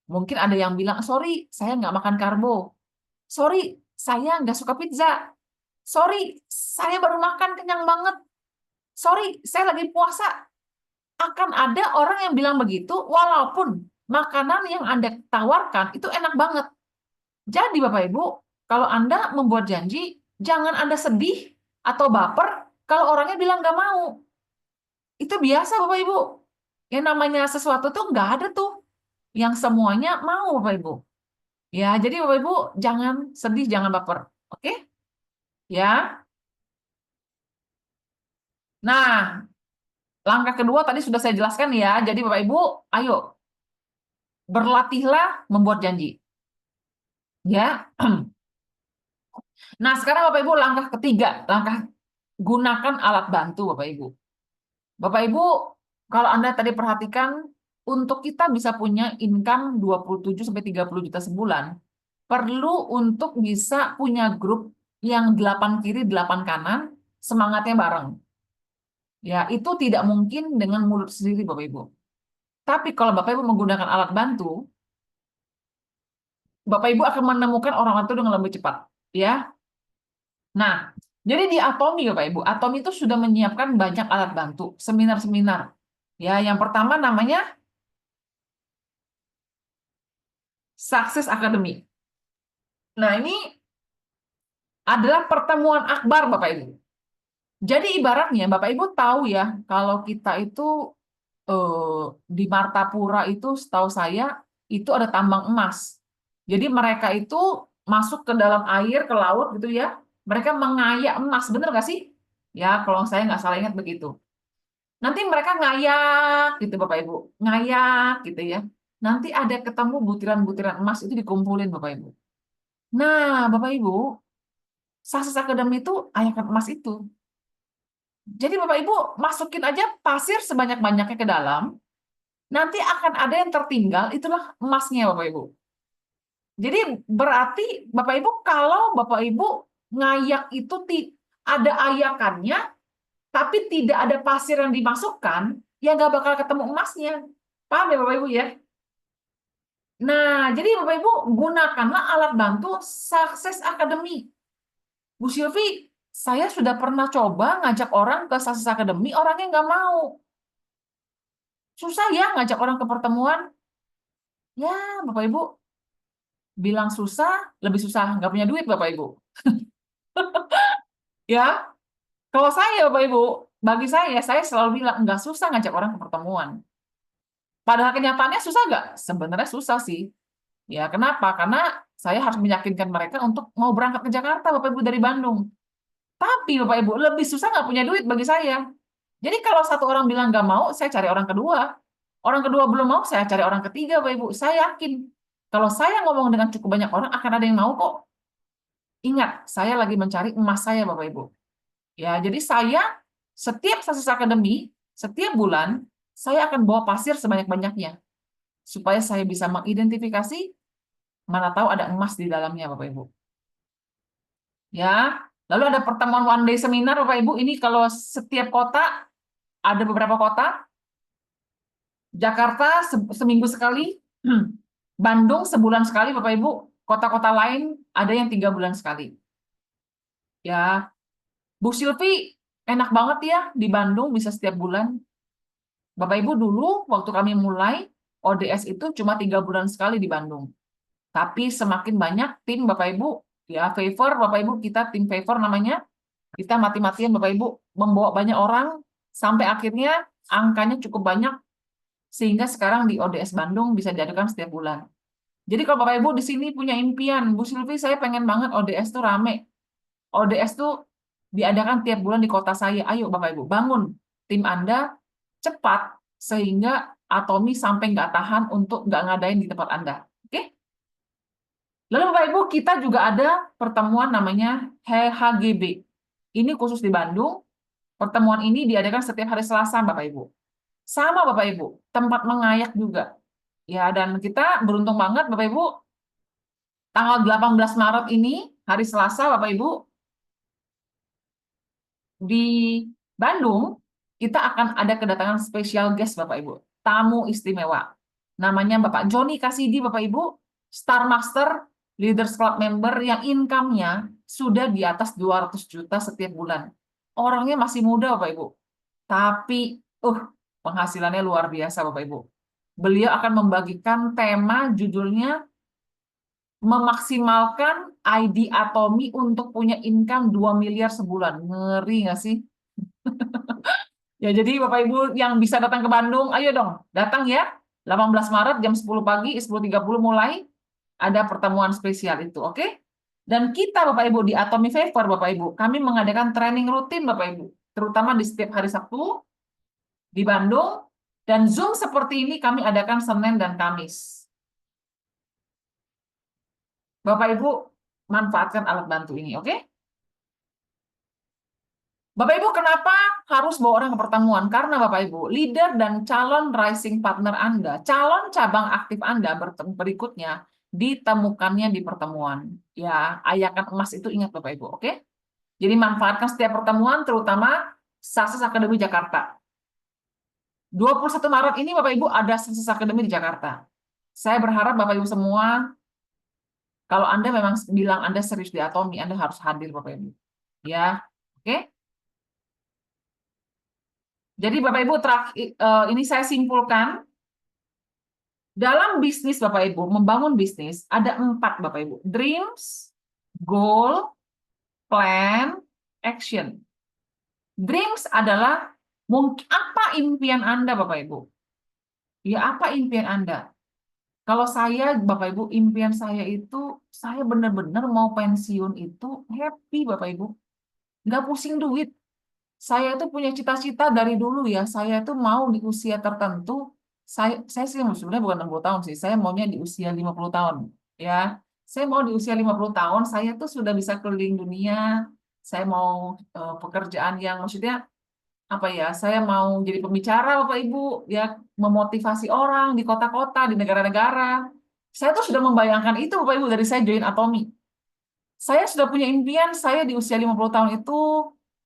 Mungkin ada yang bilang, sorry, saya nggak makan karbo. Sorry, saya nggak suka pizza. Sorry, saya baru makan kenyang banget. Sorry, saya lagi puasa. Akan ada orang yang bilang begitu, walaupun makanan yang Anda tawarkan itu enak banget. Jadi Bapak Ibu, kalau Anda membuat janji, jangan Anda sedih atau baper kalau orangnya bilang nggak mau. Itu biasa Bapak Ibu. Yang namanya sesuatu tuh nggak ada tuh yang semuanya mau Bapak Ibu. Ya, jadi Bapak Ibu jangan sedih, jangan baper. Oke? Ya. Nah, langkah kedua tadi sudah saya jelaskan ya. Jadi Bapak Ibu, ayo berlatihlah membuat janji. Ya. Nah, sekarang Bapak Ibu langkah ketiga, langkah gunakan alat bantu Bapak Ibu. Bapak Ibu, kalau Anda tadi perhatikan untuk kita bisa punya income 27 sampai 30 juta sebulan, perlu untuk bisa punya grup yang 8 kiri, 8 kanan, semangatnya bareng. Ya, itu tidak mungkin dengan mulut sendiri Bapak Ibu. Tapi kalau Bapak Ibu menggunakan alat bantu, Bapak Ibu akan menemukan orang itu dengan lebih cepat. Ya. Nah, jadi di Atomi Bapak Ibu, Atomi itu sudah menyiapkan banyak alat bantu, seminar-seminar. Ya, yang pertama namanya Success Academy. Nah, ini adalah pertemuan akbar Bapak Ibu. Jadi ibaratnya Bapak Ibu tahu ya, kalau kita itu di Martapura itu setahu saya itu ada tambang emas. Jadi mereka itu masuk ke dalam air, ke laut gitu ya. Mereka mengayak emas, bener nggak sih? Ya, kalau saya nggak salah ingat begitu. Nanti mereka ngayak gitu Bapak Ibu, ngayak gitu ya. Nanti ada ketemu butiran-butiran emas itu dikumpulin Bapak Ibu. Nah, Bapak Ibu, Success Academy itu ayakan emas itu. Jadi Bapak Ibu masukin aja pasir sebanyak-banyaknya ke dalam, nanti akan ada yang tertinggal, itulah emasnya Bapak Ibu. Jadi berarti Bapak Ibu kalau Bapak Ibu ngayak itu ada ayakannya, tapi tidak ada pasir yang dimasukkan, ya nggak bakal ketemu emasnya. Paham ya Bapak Ibu ya? Nah, jadi Bapak Ibu gunakanlah alat bantu Success Academy. Bu Sylvie, saya sudah pernah coba ngajak orang ke Success Academy, orangnya nggak mau. Susah ya ngajak orang ke pertemuan. Ya, Bapak Ibu, bilang susah, lebih susah nggak punya duit, Bapak Ibu. Ya, kalau saya, Bapak Ibu, bagi saya selalu bilang nggak susah ngajak orang ke pertemuan. Padahal kenyataannya susah nggak? Sebenarnya susah sih. Ya, kenapa? Karena saya harus meyakinkan mereka untuk mau berangkat ke Jakarta, Bapak Ibu dari Bandung. Tapi Bapak Ibu, lebih susah nggak punya duit bagi saya. Jadi kalau satu orang bilang nggak mau, saya cari orang kedua. Orang kedua belum mau, saya cari orang ketiga, Bapak Ibu. Saya yakin kalau saya ngomong dengan cukup banyak orang, akan ada yang mau kok. Ingat, saya lagi mencari emas saya, Bapak Ibu. Ya, jadi saya setiap Success Academy, setiap bulan, saya akan bawa pasir sebanyak-banyaknya. Supaya saya bisa mengidentifikasi, mana tahu ada emas di dalamnya, Bapak Ibu. Ya, lalu ada pertemuan one day seminar, Bapak Ibu. Ini kalau setiap kota, ada beberapa kota. Jakarta seminggu sekali, Bandung sebulan sekali, Bapak Ibu. Kota-kota lain ada yang 3 bulan sekali. Ya, Bu Sylvie, enak banget ya di Bandung bisa setiap bulan. Bapak Ibu dulu waktu kami mulai, ODS itu cuma 3 bulan sekali di Bandung. Tapi semakin banyak tim Bapak Ibu, ya favor Bapak Ibu, kita tim favor namanya, kita mati-matian Bapak Ibu membawa banyak orang sampai akhirnya angkanya cukup banyak sehingga sekarang di ODS Bandung bisa diadakan setiap bulan. Jadi kalau Bapak Ibu di sini punya impian, Bu Sylvie saya pengen banget ODS tuh rame. ODS tuh diadakan tiap bulan di kota saya. Ayo Bapak Ibu bangun tim Anda cepat sehingga Atomi sampai nggak tahan untuk nggak ngadain di tempat Anda. Oke? Lalu Bapak Ibu kita juga ada pertemuan namanya HGB. Ini khusus di Bandung. Pertemuan ini diadakan setiap hari Selasa, Bapak Ibu. Sama Bapak Ibu, tempat mengayak juga. Ya, dan kita beruntung banget Bapak Ibu, tanggal 18 Maret ini, hari Selasa Bapak Ibu, di Bandung, kita akan ada kedatangan spesial guest Bapak Ibu, tamu istimewa. Namanya Bapak Joni Kasidi Bapak Ibu, Star Master, Leaders Club member yang income-nya sudah di atas 200 juta setiap bulan. Orangnya masih muda Bapak Ibu, tapi penghasilannya luar biasa Bapak Ibu. Beliau akan membagikan tema judulnya memaksimalkan ID Atomi untuk punya income 2 miliar sebulan. Ngeri nggak sih? Ya, jadi Bapak Ibu yang bisa datang ke Bandung, ayo dong, datang ya. 18 Maret jam 10 pagi, 10.30 mulai ada pertemuan spesial itu, oke? Dan kita Bapak Ibu di Atomi Favor Bapak Ibu, kami mengadakan training rutin Bapak Ibu, terutama di setiap hari Sabtu di Bandung, dan Zoom seperti ini kami adakan Senin dan Kamis. Bapak Ibu manfaatkan alat bantu ini, oke? Bapak Ibu kenapa harus bawa orang ke pertemuan? Karena Bapak Ibu, leader dan calon rising partner Anda, calon cabang aktif Anda berikutnya ditemukannya di pertemuan. Ya, ayakan emas itu ingat Bapak Ibu, oke? Jadi manfaatkan setiap pertemuan, terutama Success Academy Jakarta. 21 Maret ini Bapak Ibu ada Success Academy di Jakarta. Saya berharap Bapak Ibu semua, kalau Anda memang bilang Anda serius di Atomi, Anda harus hadir Bapak Ibu. Ya, oke? Jadi Bapak Ibu, ini saya simpulkan, dalam bisnis Bapak Ibu, membangun bisnis, ada 4 Bapak Ibu. Dreams, goal, plan, action. Dreams adalah apa impian Anda Bapak Ibu? Ya, apa impian Anda? Kalau saya, Bapak Ibu, impian saya itu, saya benar-benar mau pensiun itu happy Bapak Ibu. Nggak pusing duit. Saya itu punya cita-cita dari dulu ya, saya itu mau di usia tertentu, saya sih sebenarnya bukan 60 tahun sih, saya maunya di usia 50 tahun. Ya, saya mau di usia 50 tahun, saya tuh sudah bisa keliling dunia, saya mau pekerjaan yang maksudnya apa ya, saya mau jadi pembicara Bapak Ibu, ya memotivasi orang di kota-kota, di negara-negara. Saya tuh sudah membayangkan itu Bapak Ibu dari saya join Atomi. Saya sudah punya impian, saya di usia 50 tahun itu,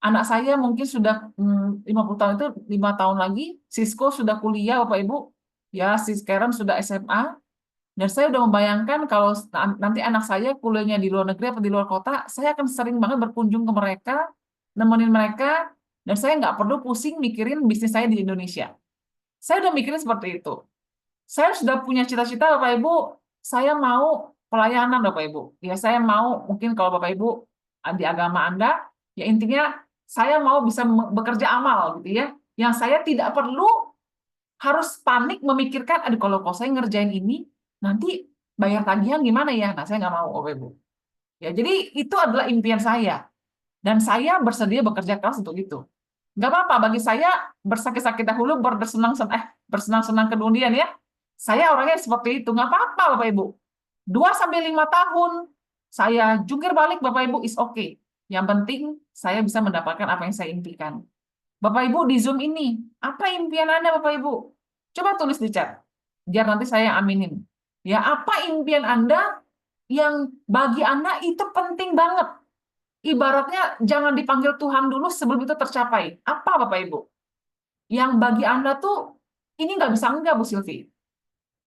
anak saya mungkin sudah 50 tahun itu 5 tahun lagi, Sisko sudah kuliah Bapak Ibu, ya si Karen sudah SMA, dan saya sudah membayangkan kalau nanti anak saya kuliahnya di luar negeri atau di luar kota, saya akan sering banget berkunjung ke mereka, nemenin mereka, dan saya nggak perlu pusing mikirin bisnis saya di Indonesia. Saya udah mikirin seperti itu. Saya sudah punya cita-cita Bapak Ibu, saya mau pelayanan Bapak Ibu. Ya saya mau mungkin kalau Bapak Ibu di agama Anda, ya intinya saya mau bisa bekerja amal gitu ya. Yang saya tidak perlu harus panik memikirkan, aduh kalau saya ngerjain ini, nanti bayar tagihan gimana ya? Nah saya nggak mau Bapak Ibu. Ya jadi itu adalah impian saya. Dan saya bersedia bekerja keras untuk itu. Nggak apa-apa, bagi saya bersakit-sakit dahulu, bersenang-senang kemudian ya. Saya orangnya seperti itu, nggak apa-apa Bapak Ibu. 2 sampai 5 tahun, saya jungkir balik Bapak Ibu, is okay. Yang penting saya bisa mendapatkan apa yang saya impikan. Bapak Ibu di Zoom ini, apa impian Anda Bapak Ibu? Coba tulis di chat, biar nanti saya aminin. Ya, apa impian Anda yang bagi Anda itu penting banget? Ibaratnya jangan dipanggil Tuhan dulu sebelum itu tercapai. Apa Bapak Ibu? Yang bagi Anda tuh, ini nggak bisa enggak Bu Sylvie.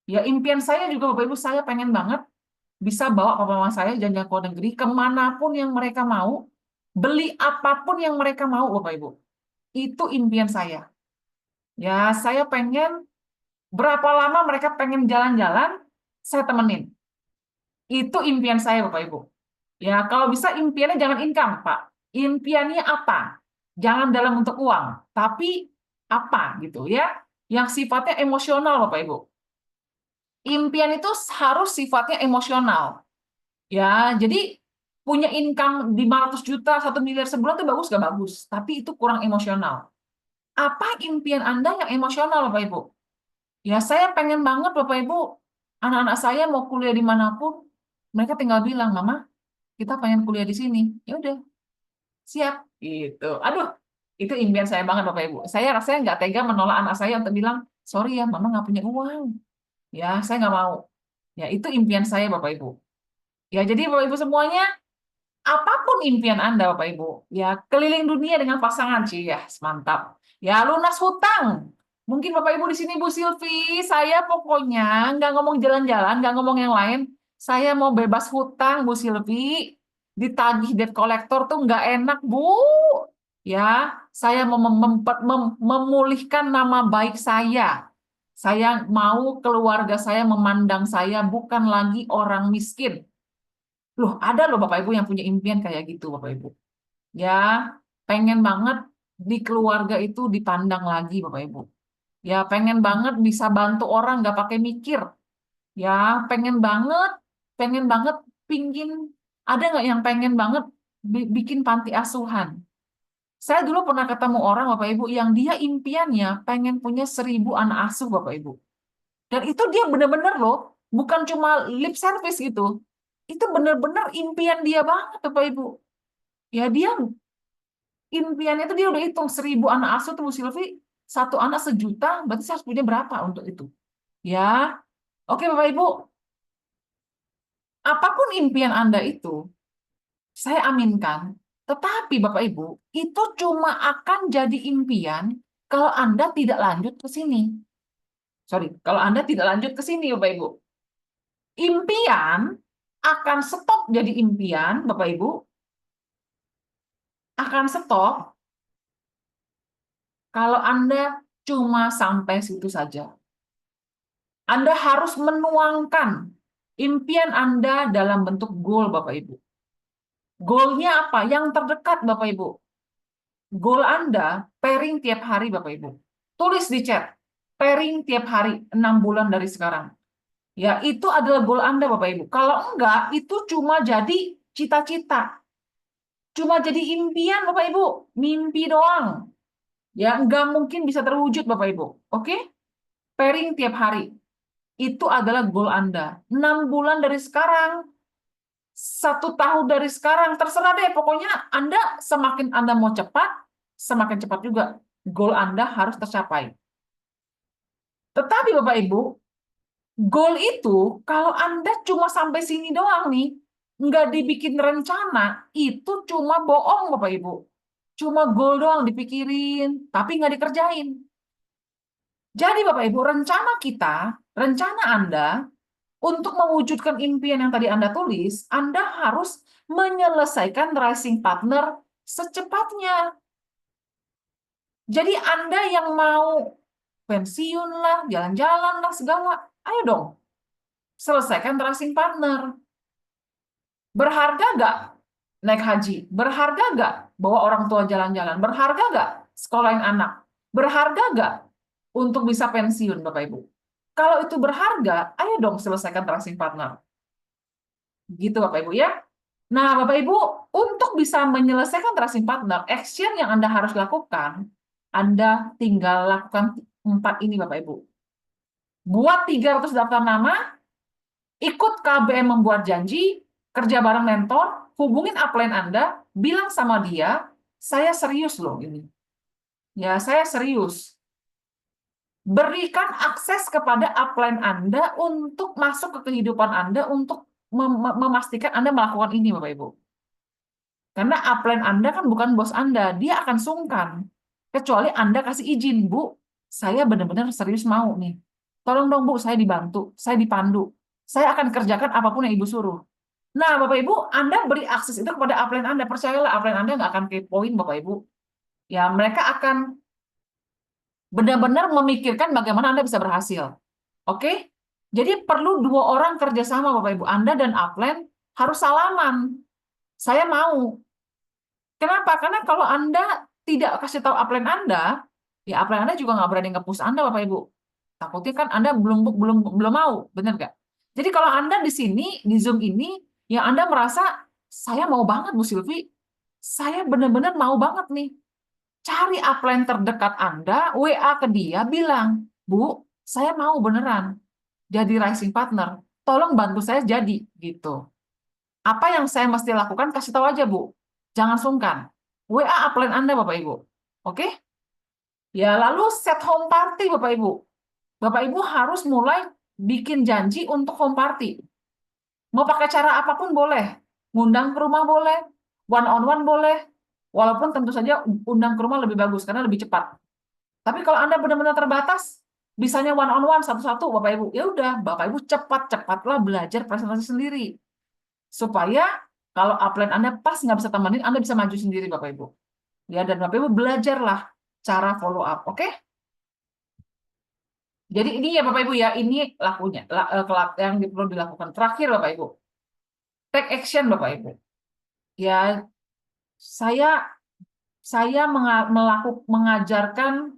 Ya impian saya juga Bapak Ibu, saya pengen banget bisa bawa papa mama saya jalan-jalan ke luar negeri, kemanapun yang mereka mau, beli apapun yang mereka mau Bapak Ibu. Itu impian saya. Ya, saya pengen berapa lama mereka pengen jalan-jalan, saya temenin. Itu impian saya, Bapak Ibu. Ya, kalau bisa impiannya jangan income, Pak. Impiannya apa? Jangan dalam bentuk uang, tapi apa gitu ya? Yang sifatnya emosional, Bapak Ibu. Impian itu harus sifatnya emosional. Ya, jadi punya income 500 juta, 1 miliar sebulan itu bagus gak bagus, tapi itu kurang emosional. Apa impian Anda yang emosional, Bapak Ibu? Ya, saya pengen banget, Bapak Ibu, anak-anak saya mau kuliah dimanapun, mereka tinggal bilang, Mama, kita pengen kuliah di sini. Ya udah, siap. Gitu. Aduh, itu impian saya banget, Bapak Ibu. Saya rasanya nggak tega menolak anak saya untuk bilang, sorry ya, Mama nggak punya uang. Ya, saya nggak mau. Ya, itu impian saya, Bapak Ibu. Ya, jadi Bapak Ibu semuanya, apapun impian Anda, Bapak Ibu, ya keliling dunia dengan pasangan, sih ya, mantap. Ya, lunas hutang. Mungkin Bapak Ibu di sini, Bu Silvi, saya pokoknya nggak ngomong jalan-jalan, nggak ngomong yang lain. Saya mau bebas hutang, Bu Silvi. Ditagih debt collector tuh nggak enak, Bu. Ya, saya mau memulihkan nama baik saya. Saya mau keluarga saya memandang saya bukan lagi orang miskin. Loh, ada loh Bapak Ibu yang punya impian kayak gitu, Bapak Ibu. Ya, pengen banget di keluarga itu dipandang lagi, Bapak Ibu. Ya, pengen banget bisa bantu orang nggak pakai mikir. Ya, pengen banget, pingin, ada nggak yang pengen banget bikin panti asuhan? Saya dulu pernah ketemu orang, Bapak Ibu, yang dia impiannya pengen punya 1.000 anak asuh, Bapak Ibu. Dan itu dia bener-bener loh, bukan cuma lip service gitu. Itu bener-bener impian dia banget, Bapak Ibu. Ya dia impiannya itu dia udah hitung 1.000 anak asuh tuh Bu Silvi, 1 anak 1 juta, berarti saya harus punya berapa untuk itu? Ya, oke Bapak Ibu, apapun impian Anda itu, saya aminkan. Tetapi Bapak Ibu, itu cuma akan jadi impian kalau Anda tidak lanjut ke sini. Sorry, kalau Anda tidak lanjut ke sini Bapak Ibu. Impian akan stop jadi impian, Bapak Ibu, akan stop kalau Anda cuma sampai situ saja. Anda harus menuangkan impian Anda dalam bentuk goal, Bapak Ibu. Goalnya apa? Yang terdekat, Bapak Ibu. Goal Anda, pairing tiap hari, Bapak Ibu. Tulis di chat, pairing tiap hari, 6 bulan dari sekarang. Ya, itu adalah goal Anda, Bapak Ibu. Kalau enggak, itu cuma jadi cita-cita. Cuma jadi impian, Bapak Ibu. Mimpi doang. Ya, enggak mungkin bisa terwujud, Bapak Ibu. Oke? Pairing tiap hari. Itu adalah goal Anda. 6 bulan dari sekarang, 1 tahun dari sekarang, terserah deh. Pokoknya Anda semakin Anda mau cepat, semakin cepat juga goal Anda harus tercapai. Tetapi Bapak Ibu, goal itu kalau Anda cuma sampai sini doang nih, nggak dibikin rencana, itu cuma bohong Bapak Ibu. Cuma goal doang dipikirin, tapi nggak dikerjain. Jadi Bapak Ibu, rencana Anda untuk mewujudkan impian yang tadi Anda tulis, Anda harus menyelesaikan rising partner secepatnya. Jadi Anda yang mau pensiun lah, jalan-jalan lah, segala, ayo dong, selesaikan rising partner. Berharga nggak naik haji? Berharga nggak bawa orang tua jalan-jalan? Berharga nggak sekolahin anak? Berharga nggak untuk bisa pensiun, Bapak Ibu? Kalau itu berharga, ayo dong selesaikan rising partner. Gitu Bapak Ibu ya. Nah, Bapak Ibu, untuk bisa menyelesaikan tracing partner, action yang Anda harus lakukan, Anda tinggal lakukan 4 ini Bapak Ibu. Buat 300 daftar nama, ikut KBM membuat janji, kerja bareng mentor, hubungin upline Anda, bilang sama dia, saya serius loh ini. Ya, saya serius. Berikan akses kepada upline Anda untuk masuk ke kehidupan Anda, untuk memastikan Anda melakukan ini Bapak Ibu. Karena upline Anda kan bukan bos Anda, dia akan sungkan. Kecuali Anda kasih izin, Bu, saya benar-benar serius mau nih. Tolong dong Bu, saya dibantu, saya dipandu. Saya akan kerjakan apapun yang Ibu suruh. Nah, Bapak Ibu, Anda beri akses itu kepada upline Anda. Percayalah, upline Anda nggak akan kepoin, Bapak Ibu. Ya, mereka akan Benar-benar memikirkan bagaimana Anda bisa berhasil. Oke? Jadi perlu 2 orang kerjasama, Bapak Ibu. Anda dan upline harus salaman. Saya mau. Kenapa? Karena kalau Anda tidak kasih tahu upline Anda, ya upline Anda juga nggak berani nge-push Anda, Bapak Ibu. Takutnya kan Anda belum mau, benar nggak? Jadi kalau Anda di sini, di Zoom ini, yang Anda merasa, saya mau banget, Bu Silvi. Saya benar-benar mau banget nih. Cari upline terdekat Anda, WA ke dia, bilang, Bu, saya mau beneran jadi rising partner. Tolong bantu saya jadi, gitu. Apa yang saya mesti lakukan, kasih tahu aja, Bu. Jangan sungkan. WA upline Anda, Bapak Ibu. Oke? Ya, lalu set home party, Bapak Ibu. Bapak Ibu harus mulai bikin janji untuk home party. Mau pakai cara apapun boleh. Ngundang ke rumah boleh, one on one boleh. Walaupun tentu saja undang ke rumah lebih bagus karena lebih cepat. Tapi kalau Anda benar-benar terbatas, bisanya one on one satu-satu Bapak Ibu. Ya udah, Bapak Ibu cepat-cepatlah belajar presentasi sendiri. Supaya kalau upline Anda pas nggak bisa temenin, Anda bisa maju sendiri Bapak Ibu. Ya, dan Bapak Ibu belajarlah cara follow up, oke? Jadi ini ya Bapak Ibu ya, ini lakunya, yang perlu dilakukan. Terakhir Bapak Ibu, take action Bapak Ibu. Ya, saya mengajarkan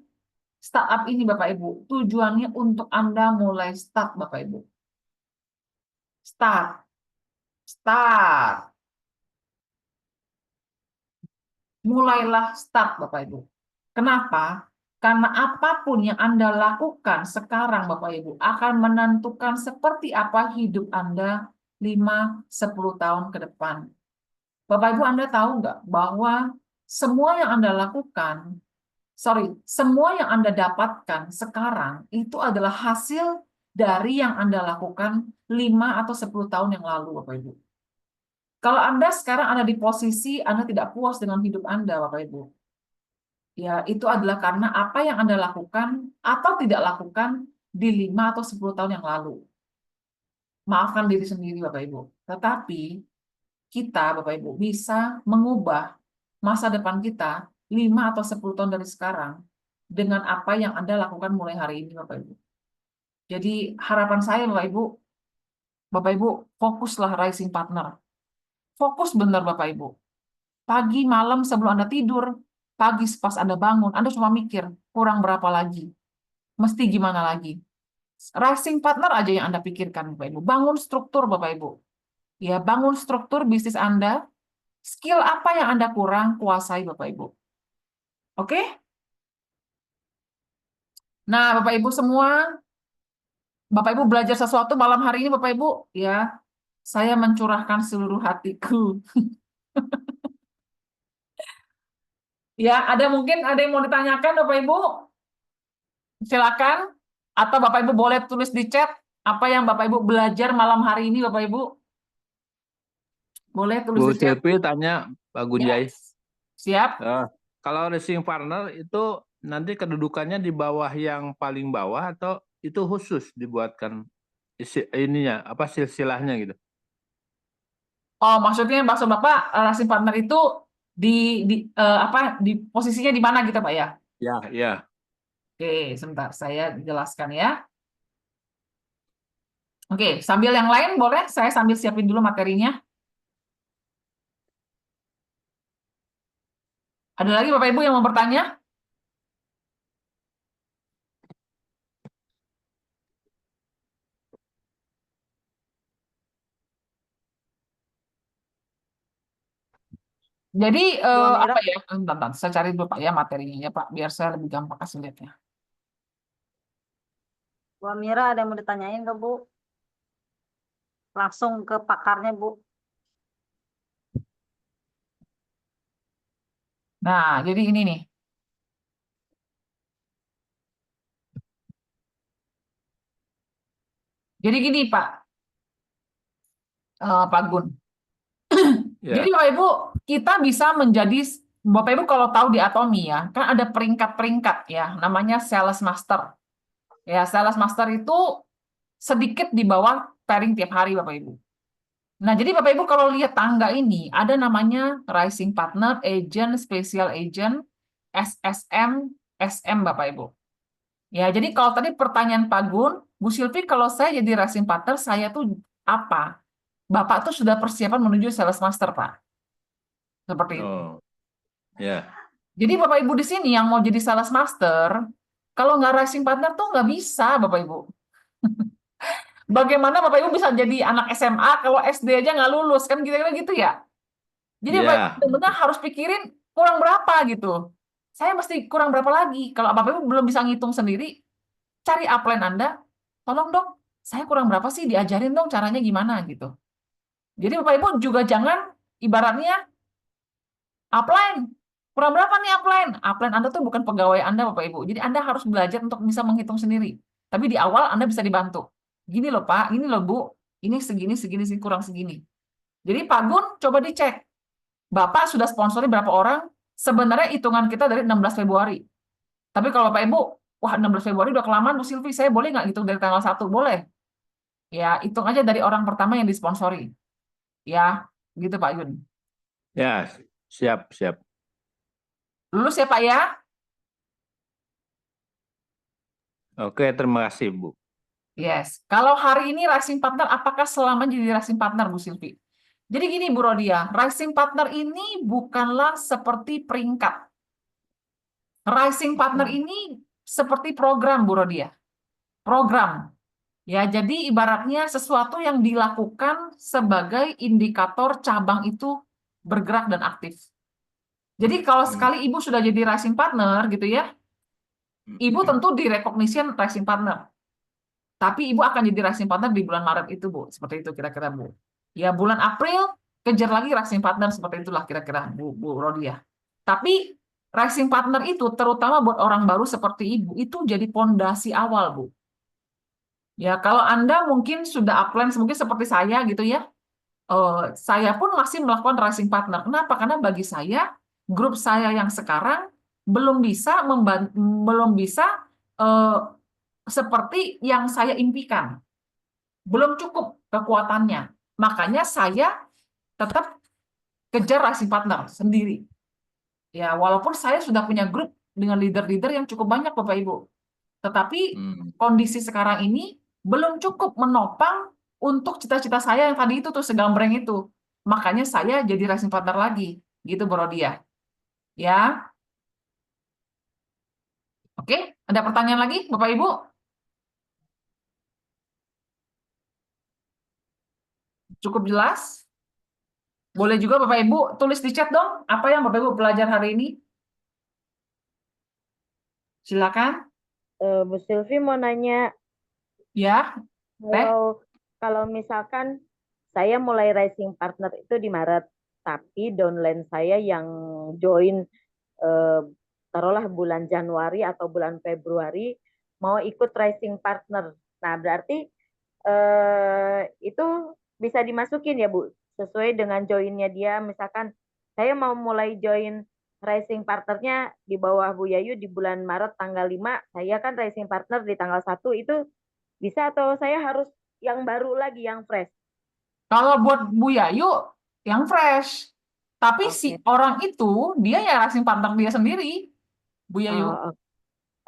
startup ini Bapak Ibu. Tujuannya untuk Anda mulai start Bapak Ibu. Start. Start. Mulailah start Bapak Ibu. Kenapa? Karena apapun yang Anda lakukan sekarang Bapak Ibu akan menentukan seperti apa hidup Anda 5-10 tahun ke depan. Bapak Ibu Anda tahu nggak bahwa semua yang Anda lakukan, semua yang Anda dapatkan sekarang itu adalah hasil dari yang Anda lakukan 5 atau 10 tahun yang lalu Bapak Ibu. Kalau Anda sekarang ada di posisi Anda tidak puas dengan hidup Anda Bapak Ibu, ya, itu adalah karena apa yang Anda lakukan atau tidak lakukan di 5 atau 10 tahun yang lalu. Maafkan diri sendiri, Bapak Ibu. Tetapi, kita, Bapak Ibu, bisa mengubah masa depan kita 5 atau 10 tahun dari sekarang dengan apa yang Anda lakukan mulai hari ini, Bapak Ibu. Jadi, harapan saya, Bapak Ibu, fokuslah rising partner. Fokus benar, Bapak Ibu. Pagi, malam, sebelum Anda tidur, pagi pas Anda bangun, Anda cuma mikir, kurang berapa lagi? Mesti gimana lagi? Rising partner aja yang Anda pikirkan, Bapak Ibu. Bangun struktur, Bapak Ibu. Ya, bangun struktur bisnis Anda. Skill apa yang Anda kurang, kuasai, Bapak Ibu. Oke? Nah, Bapak Ibu semua, Bapak Ibu belajar sesuatu malam hari ini, Bapak Ibu, ya, saya mencurahkan seluruh hatiku. Ya, mungkin ada yang mau ditanyakan, Bapak Ibu? Silakan. Atau Bapak Ibu boleh tulis di chat apa yang Bapak Ibu belajar malam hari ini, Bapak Ibu. Boleh tulis Bu di chat. Silvi tanya Pak Gunjai. Ya, siap. Kalau racing partner itu nanti kedudukannya di bawah yang paling bawah atau itu khusus dibuatkan ininya apa silsilahnya gitu? Oh, maksudnya maksud Bapak racing partner itu di posisinya di mana gitu, Pak ya? Ya, ya. Oke, sebentar saya jelaskan ya. Oke, sambil yang lain boleh saya sambil siapin dulu materinya. Ada lagi Bapak Ibu yang mau bertanya? Jadi Mira. apa ya? Bentar, saya cari dulu Pak ya materinya ya Pak, biar saya lebih gampang kasih lihatnya. Bu Amira ada yang mau ditanyain ke Bu? Langsung ke pakarnya Bu. Nah, jadi ini nih. Jadi gini Pak, Pak Gun. Ya. Jadi Bapak Ibu, kita bisa menjadi Bapak Ibu kalau tahu di Atomi ya, kan ada peringkat-peringkat ya, namanya sales master. Ya, sales master itu sedikit di bawah pairing tiap hari Bapak Ibu. Nah, jadi Bapak Ibu kalau lihat tangga ini, ada namanya Rising Partner, Agent, Special Agent, SSM, SM Bapak Ibu. Ya, jadi kalau tadi pertanyaan Pak Gun, Bu Silvi, kalau saya jadi racing partner, saya tuh apa? Bapak tuh sudah persiapan menuju sales master, Pak. Seperti itu. Oh, ya. Jadi Bapak Ibu di sini yang mau jadi sales master, kalau nggak racing partner tuh nggak bisa, Bapak Ibu. Bagaimana Bapak Ibu bisa jadi anak SMA kalau SD aja nggak lulus, kan kira-kira gitu ya? Jadi Bapak Ibu Ya. benar-benar harus pikirin kurang berapa gitu. Saya mesti kurang berapa lagi. Kalau Bapak Ibu belum bisa ngitung sendiri, cari upline Anda, tolong dong, saya kurang berapa sih, diajarin dong caranya gimana gitu. Jadi Bapak Ibu juga jangan ibaratnya upline. Kurang berapa nih upline? Upline Anda tuh bukan pegawai Anda Bapak Ibu. Jadi Anda harus belajar untuk bisa menghitung sendiri. Tapi di awal Anda bisa dibantu. Gini loh Pak, ini loh Bu, ini segini, segini, segini, kurang segini. Jadi Pak Gun, coba dicek. Bapak sudah sponsori berapa orang? Sebenarnya hitungan kita dari 16 Februari. Tapi kalau Bapak Ibu, wah 16 Februari udah kelamaan Bu Silvi, saya boleh nggak hitung dari tanggal 1? Boleh. Ya, hitung aja dari orang pertama yang disponsori. Ya, gitu Pak Yun. Ya, siap, siap. Lulus ya Pak ya? Oke, terima kasih, Bu. Yes. Kalau hari ini racing partner, apakah selama jadi racing partner Bu Silvi? Jadi gini Bu Rodia, racing partner ini bukanlah seperti peringkat. Racing partner ini seperti program Bu Rodia. Program. Ya, jadi ibaratnya sesuatu yang dilakukan sebagai indikator cabang itu bergerak dan aktif. Jadi kalau sekali Ibu sudah jadi racing partner gitu ya, Ibu tentu direcognition racing partner. Tapi Ibu akan jadi racing partner di bulan Maret itu, Bu. Seperti itu kira-kira, Bu. Ya, bulan April kejar lagi racing partner seperti itulah kira-kira, Bu Rodia. Tapi racing partner itu terutama buat orang baru seperti Ibu itu jadi pondasi awal, Bu. Ya, kalau Anda mungkin sudah upline mungkin seperti saya gitu ya. Saya pun masih melakukan racing partner. Kenapa? Karena bagi saya grup saya yang sekarang belum bisa eh, seperti yang saya impikan. Belum cukup kekuatannya. Makanya saya tetap kejar racing partner sendiri. Ya, walaupun saya sudah punya grup dengan leader-leader yang cukup banyak Bapak Ibu. Tetapi kondisi sekarang ini belum cukup menopang untuk cita-cita saya yang tadi itu tuh segambreng itu. Makanya saya jadi racing partner lagi. Gitu Borodia. Ya. Oke, ada pertanyaan lagi Bapak Ibu? Cukup jelas? Boleh juga Bapak Ibu tulis di chat dong, apa yang Bapak Ibu belajar hari ini? Silakan. Bu Silvi mau nanya, Ya, Teh. kalau misalkan saya mulai racing partner itu di Maret, tapi downline saya yang join taruhlah bulan Januari atau bulan Februari mau ikut racing partner. Nah, berarti itu bisa dimasukin ya Bu, sesuai dengan joinnya dia. Misalkan saya mau mulai join racing partnernya di bawah Bu Yayu di bulan Maret tanggal 5, saya kan racing partner di tanggal 1, itu bisa atau saya harus yang baru lagi, yang fresh? Kalau buat Bu Yayu, yang fresh. Tapi si Oke. orang itu, dia ya racing partner dia sendiri, Bu Yayu.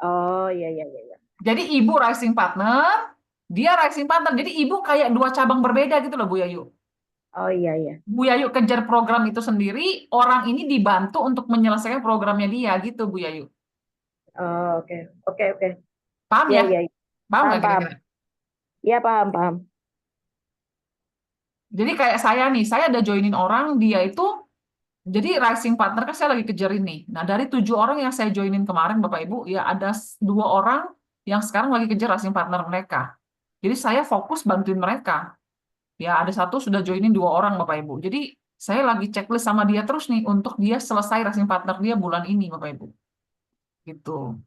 Oh, iya, iya, iya. Jadi ibu racing partner, dia racing partner. Jadi ibu kayak dua cabang berbeda gitu loh Bu Yayu. Oh, iya, iya. Bu Yayu kejar program itu sendiri, orang ini dibantu untuk menyelesaikan programnya dia gitu Bu Yayu. Oh, oke. Oke, oke. Paham Iya, ya? iya. Paham nggak Paham. kira-kira? Iya, paham, paham. Jadi kayak saya nih, saya ada joinin orang, dia itu jadi racing partner kan saya lagi kejar ini. Nah dari 7 orang yang saya joinin kemarin Bapak Ibu, ya ada 2 orang yang sekarang lagi kejar racing partner mereka. Jadi saya fokus bantuin mereka. Ya ada 1 sudah joinin 2 orang Bapak Ibu. Jadi saya lagi checklist sama dia terus nih untuk dia selesai racing partner dia bulan ini Bapak Ibu. Gitu.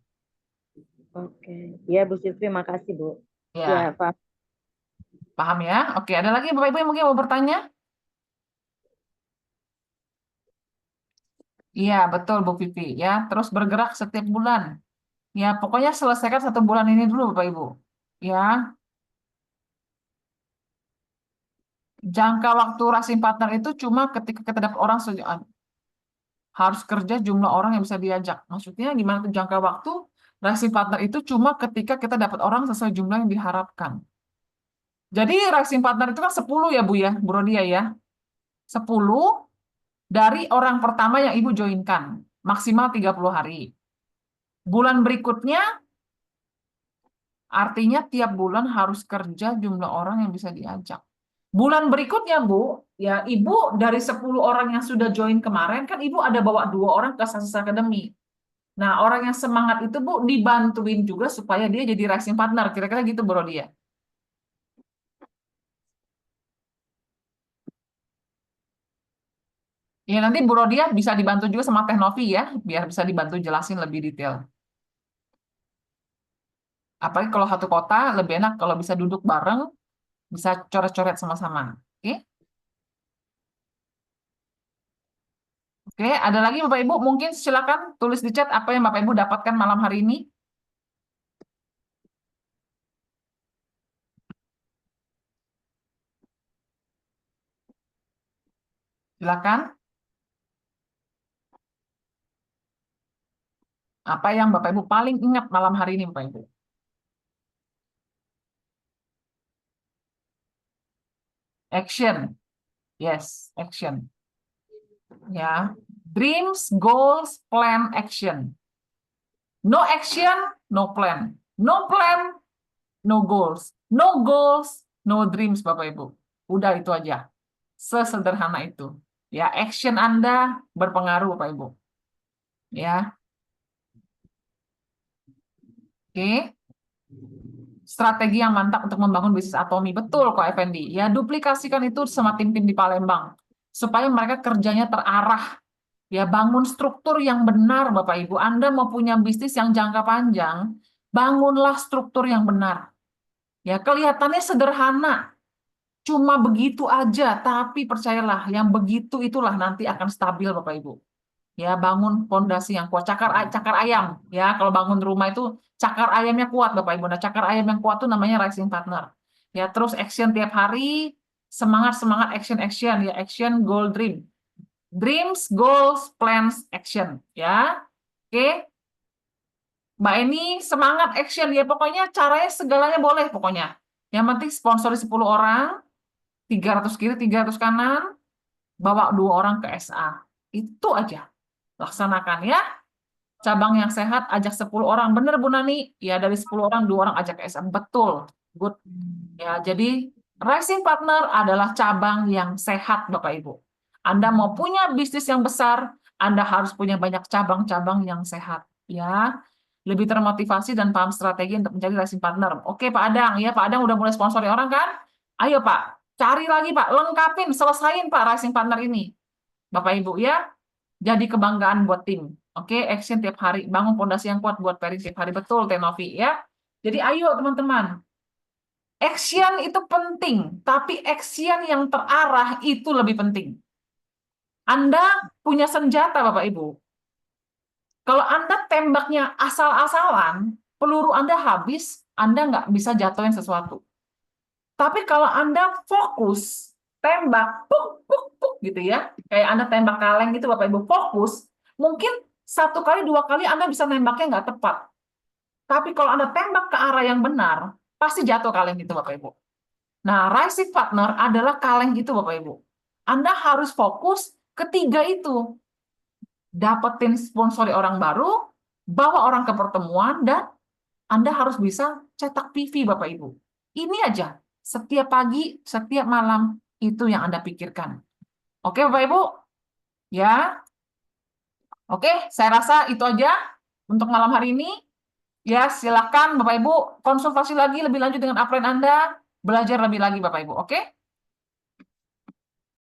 Oke. Iya, Bu Silvi, makasih, Bu. Ya, Ya, Pak. paham ya? Oke, ada lagi Bapak Ibu yang mungkin mau bertanya? Iya, betul Bu Pipi ya. Terus bergerak setiap bulan. Ya, pokoknya selesaikan 1 bulan ini dulu Bapak Ibu. Ya, jangka waktu racing partner itu cuma ketika kita dapat orang harus kerja jumlah orang yang bisa diajak. Maksudnya gimana tuh jangka waktu? Rising partner itu cuma ketika kita dapat orang sesuai jumlah yang diharapkan. Jadi rising partner itu kan 10 ya Bu ya, Bu Rodia ya. 10 dari orang pertama yang Ibu joinkan, maksimal 30 hari. Bulan berikutnya, artinya tiap bulan harus kerja jumlah orang yang bisa diajak. Bulan berikutnya, Bu, ya Ibu dari 10 orang yang sudah join kemarin, kan Ibu ada bawa 2 orang ke Success Academy. Nah, orang yang semangat itu, Bu, dibantuin juga supaya dia jadi rising partner. Kira-kira gitu, Bu Rodia. Ya, nanti Bu Rodia bisa dibantu juga sama Teh Novi ya, biar bisa dibantu jelasin lebih detail. Apalagi kalau satu kota, lebih enak kalau bisa duduk bareng, bisa coret-coret sama-sama. Oke? Oke, ada lagi Bapak Ibu? Mungkin silakan tulis di chat apa yang Bapak Ibu dapatkan malam hari ini. Silakan. Apa yang Bapak Ibu paling ingat malam hari ini, Bapak Ibu? Action. Yes, action. Ya. Dreams, goals, plan, action. No action, no plan. No plan, no goals. No goals, no dreams, Bapak Ibu. Udah itu aja. Sesederhana itu. Ya, action Anda berpengaruh, Bapak Ibu. Ya. Oke. Strategi yang mantap untuk membangun bisnis Atomi. Betul kok, Effendi. Ya, duplikasikan itu sama tim-tim di Palembang. Supaya mereka kerjanya terarah. Ya, bangun struktur yang benar, Bapak Ibu. Anda mau punya bisnis yang jangka panjang, bangunlah struktur yang benar. Ya, kelihatannya sederhana. Cuma begitu aja, tapi percayalah, yang begitu itulah nanti akan stabil, Bapak Ibu. Ya, bangun fondasi yang kuat, cakar ayam. Ya, kalau bangun rumah itu cakar ayamnya kuat, Bapak Ibu. Nah, cakar ayam yang kuat itu namanya rising partner. Ya, terus action tiap hari, semangat action ya, action goal dream. Dreams, goals, plans, action ya. Oke. Mbak Eni semangat action ya, pokoknya caranya segalanya boleh pokoknya. Yang penting sponsori 10 orang, 300 kiri, 300 kanan, bawa 2 orang ke SA. Itu aja. Laksanakan ya. Cabang yang sehat, ajak 10 orang. Bener Bu Nani? Ya, dari 10 orang, 2 orang ajak ke SA. Betul. Good. Ya, jadi rising partner adalah cabang yang sehat, Bapak Ibu. Anda mau punya bisnis yang besar, Anda harus punya banyak cabang-cabang yang sehat. Ya, lebih termotivasi dan paham strategi untuk menjadi rising partner. Oke, Pak Adang. Ya, Pak Adang udah mulai sponsori orang kan? Ayo, Pak. Cari lagi, Pak. Lengkapin, selesain, Pak, rising partner ini. Bapak Ibu, ya. Jadi kebanggaan buat tim. Oke, action tiap hari. Bangun fondasi yang kuat buat Peri tiap hari. Betul, Tenovi, ya. Jadi ayo, teman-teman. Action itu penting, tapi action yang terarah itu lebih penting. Anda punya senjata, Bapak Ibu. Kalau Anda tembaknya asal-asalan, peluru Anda habis, Anda nggak bisa jatuhin sesuatu. Tapi kalau Anda fokus, tembak, puk, puk, puk, gitu ya, kayak Anda tembak kaleng gitu, Bapak Ibu, fokus, mungkin 1 kali, 2 kali Anda bisa nembaknya nggak tepat. Tapi kalau Anda tembak ke arah yang benar, pasti jatuh kaleng itu, Bapak Ibu. Nah, rising partner adalah kaleng itu, Bapak Ibu. Anda harus fokus ketiga itu. Dapetin sponsori orang baru, bawa orang ke pertemuan, dan Anda harus bisa cetak PV, Bapak Ibu. Ini aja, setiap pagi, setiap malam, itu yang Anda pikirkan. Oke, Bapak Ibu? Ya. Oke, saya rasa itu aja untuk malam hari ini. Ya, silakan Bapak Ibu konsultasi lagi lebih lanjut dengan upline Anda, belajar lebih lagi Bapak Ibu. Oke?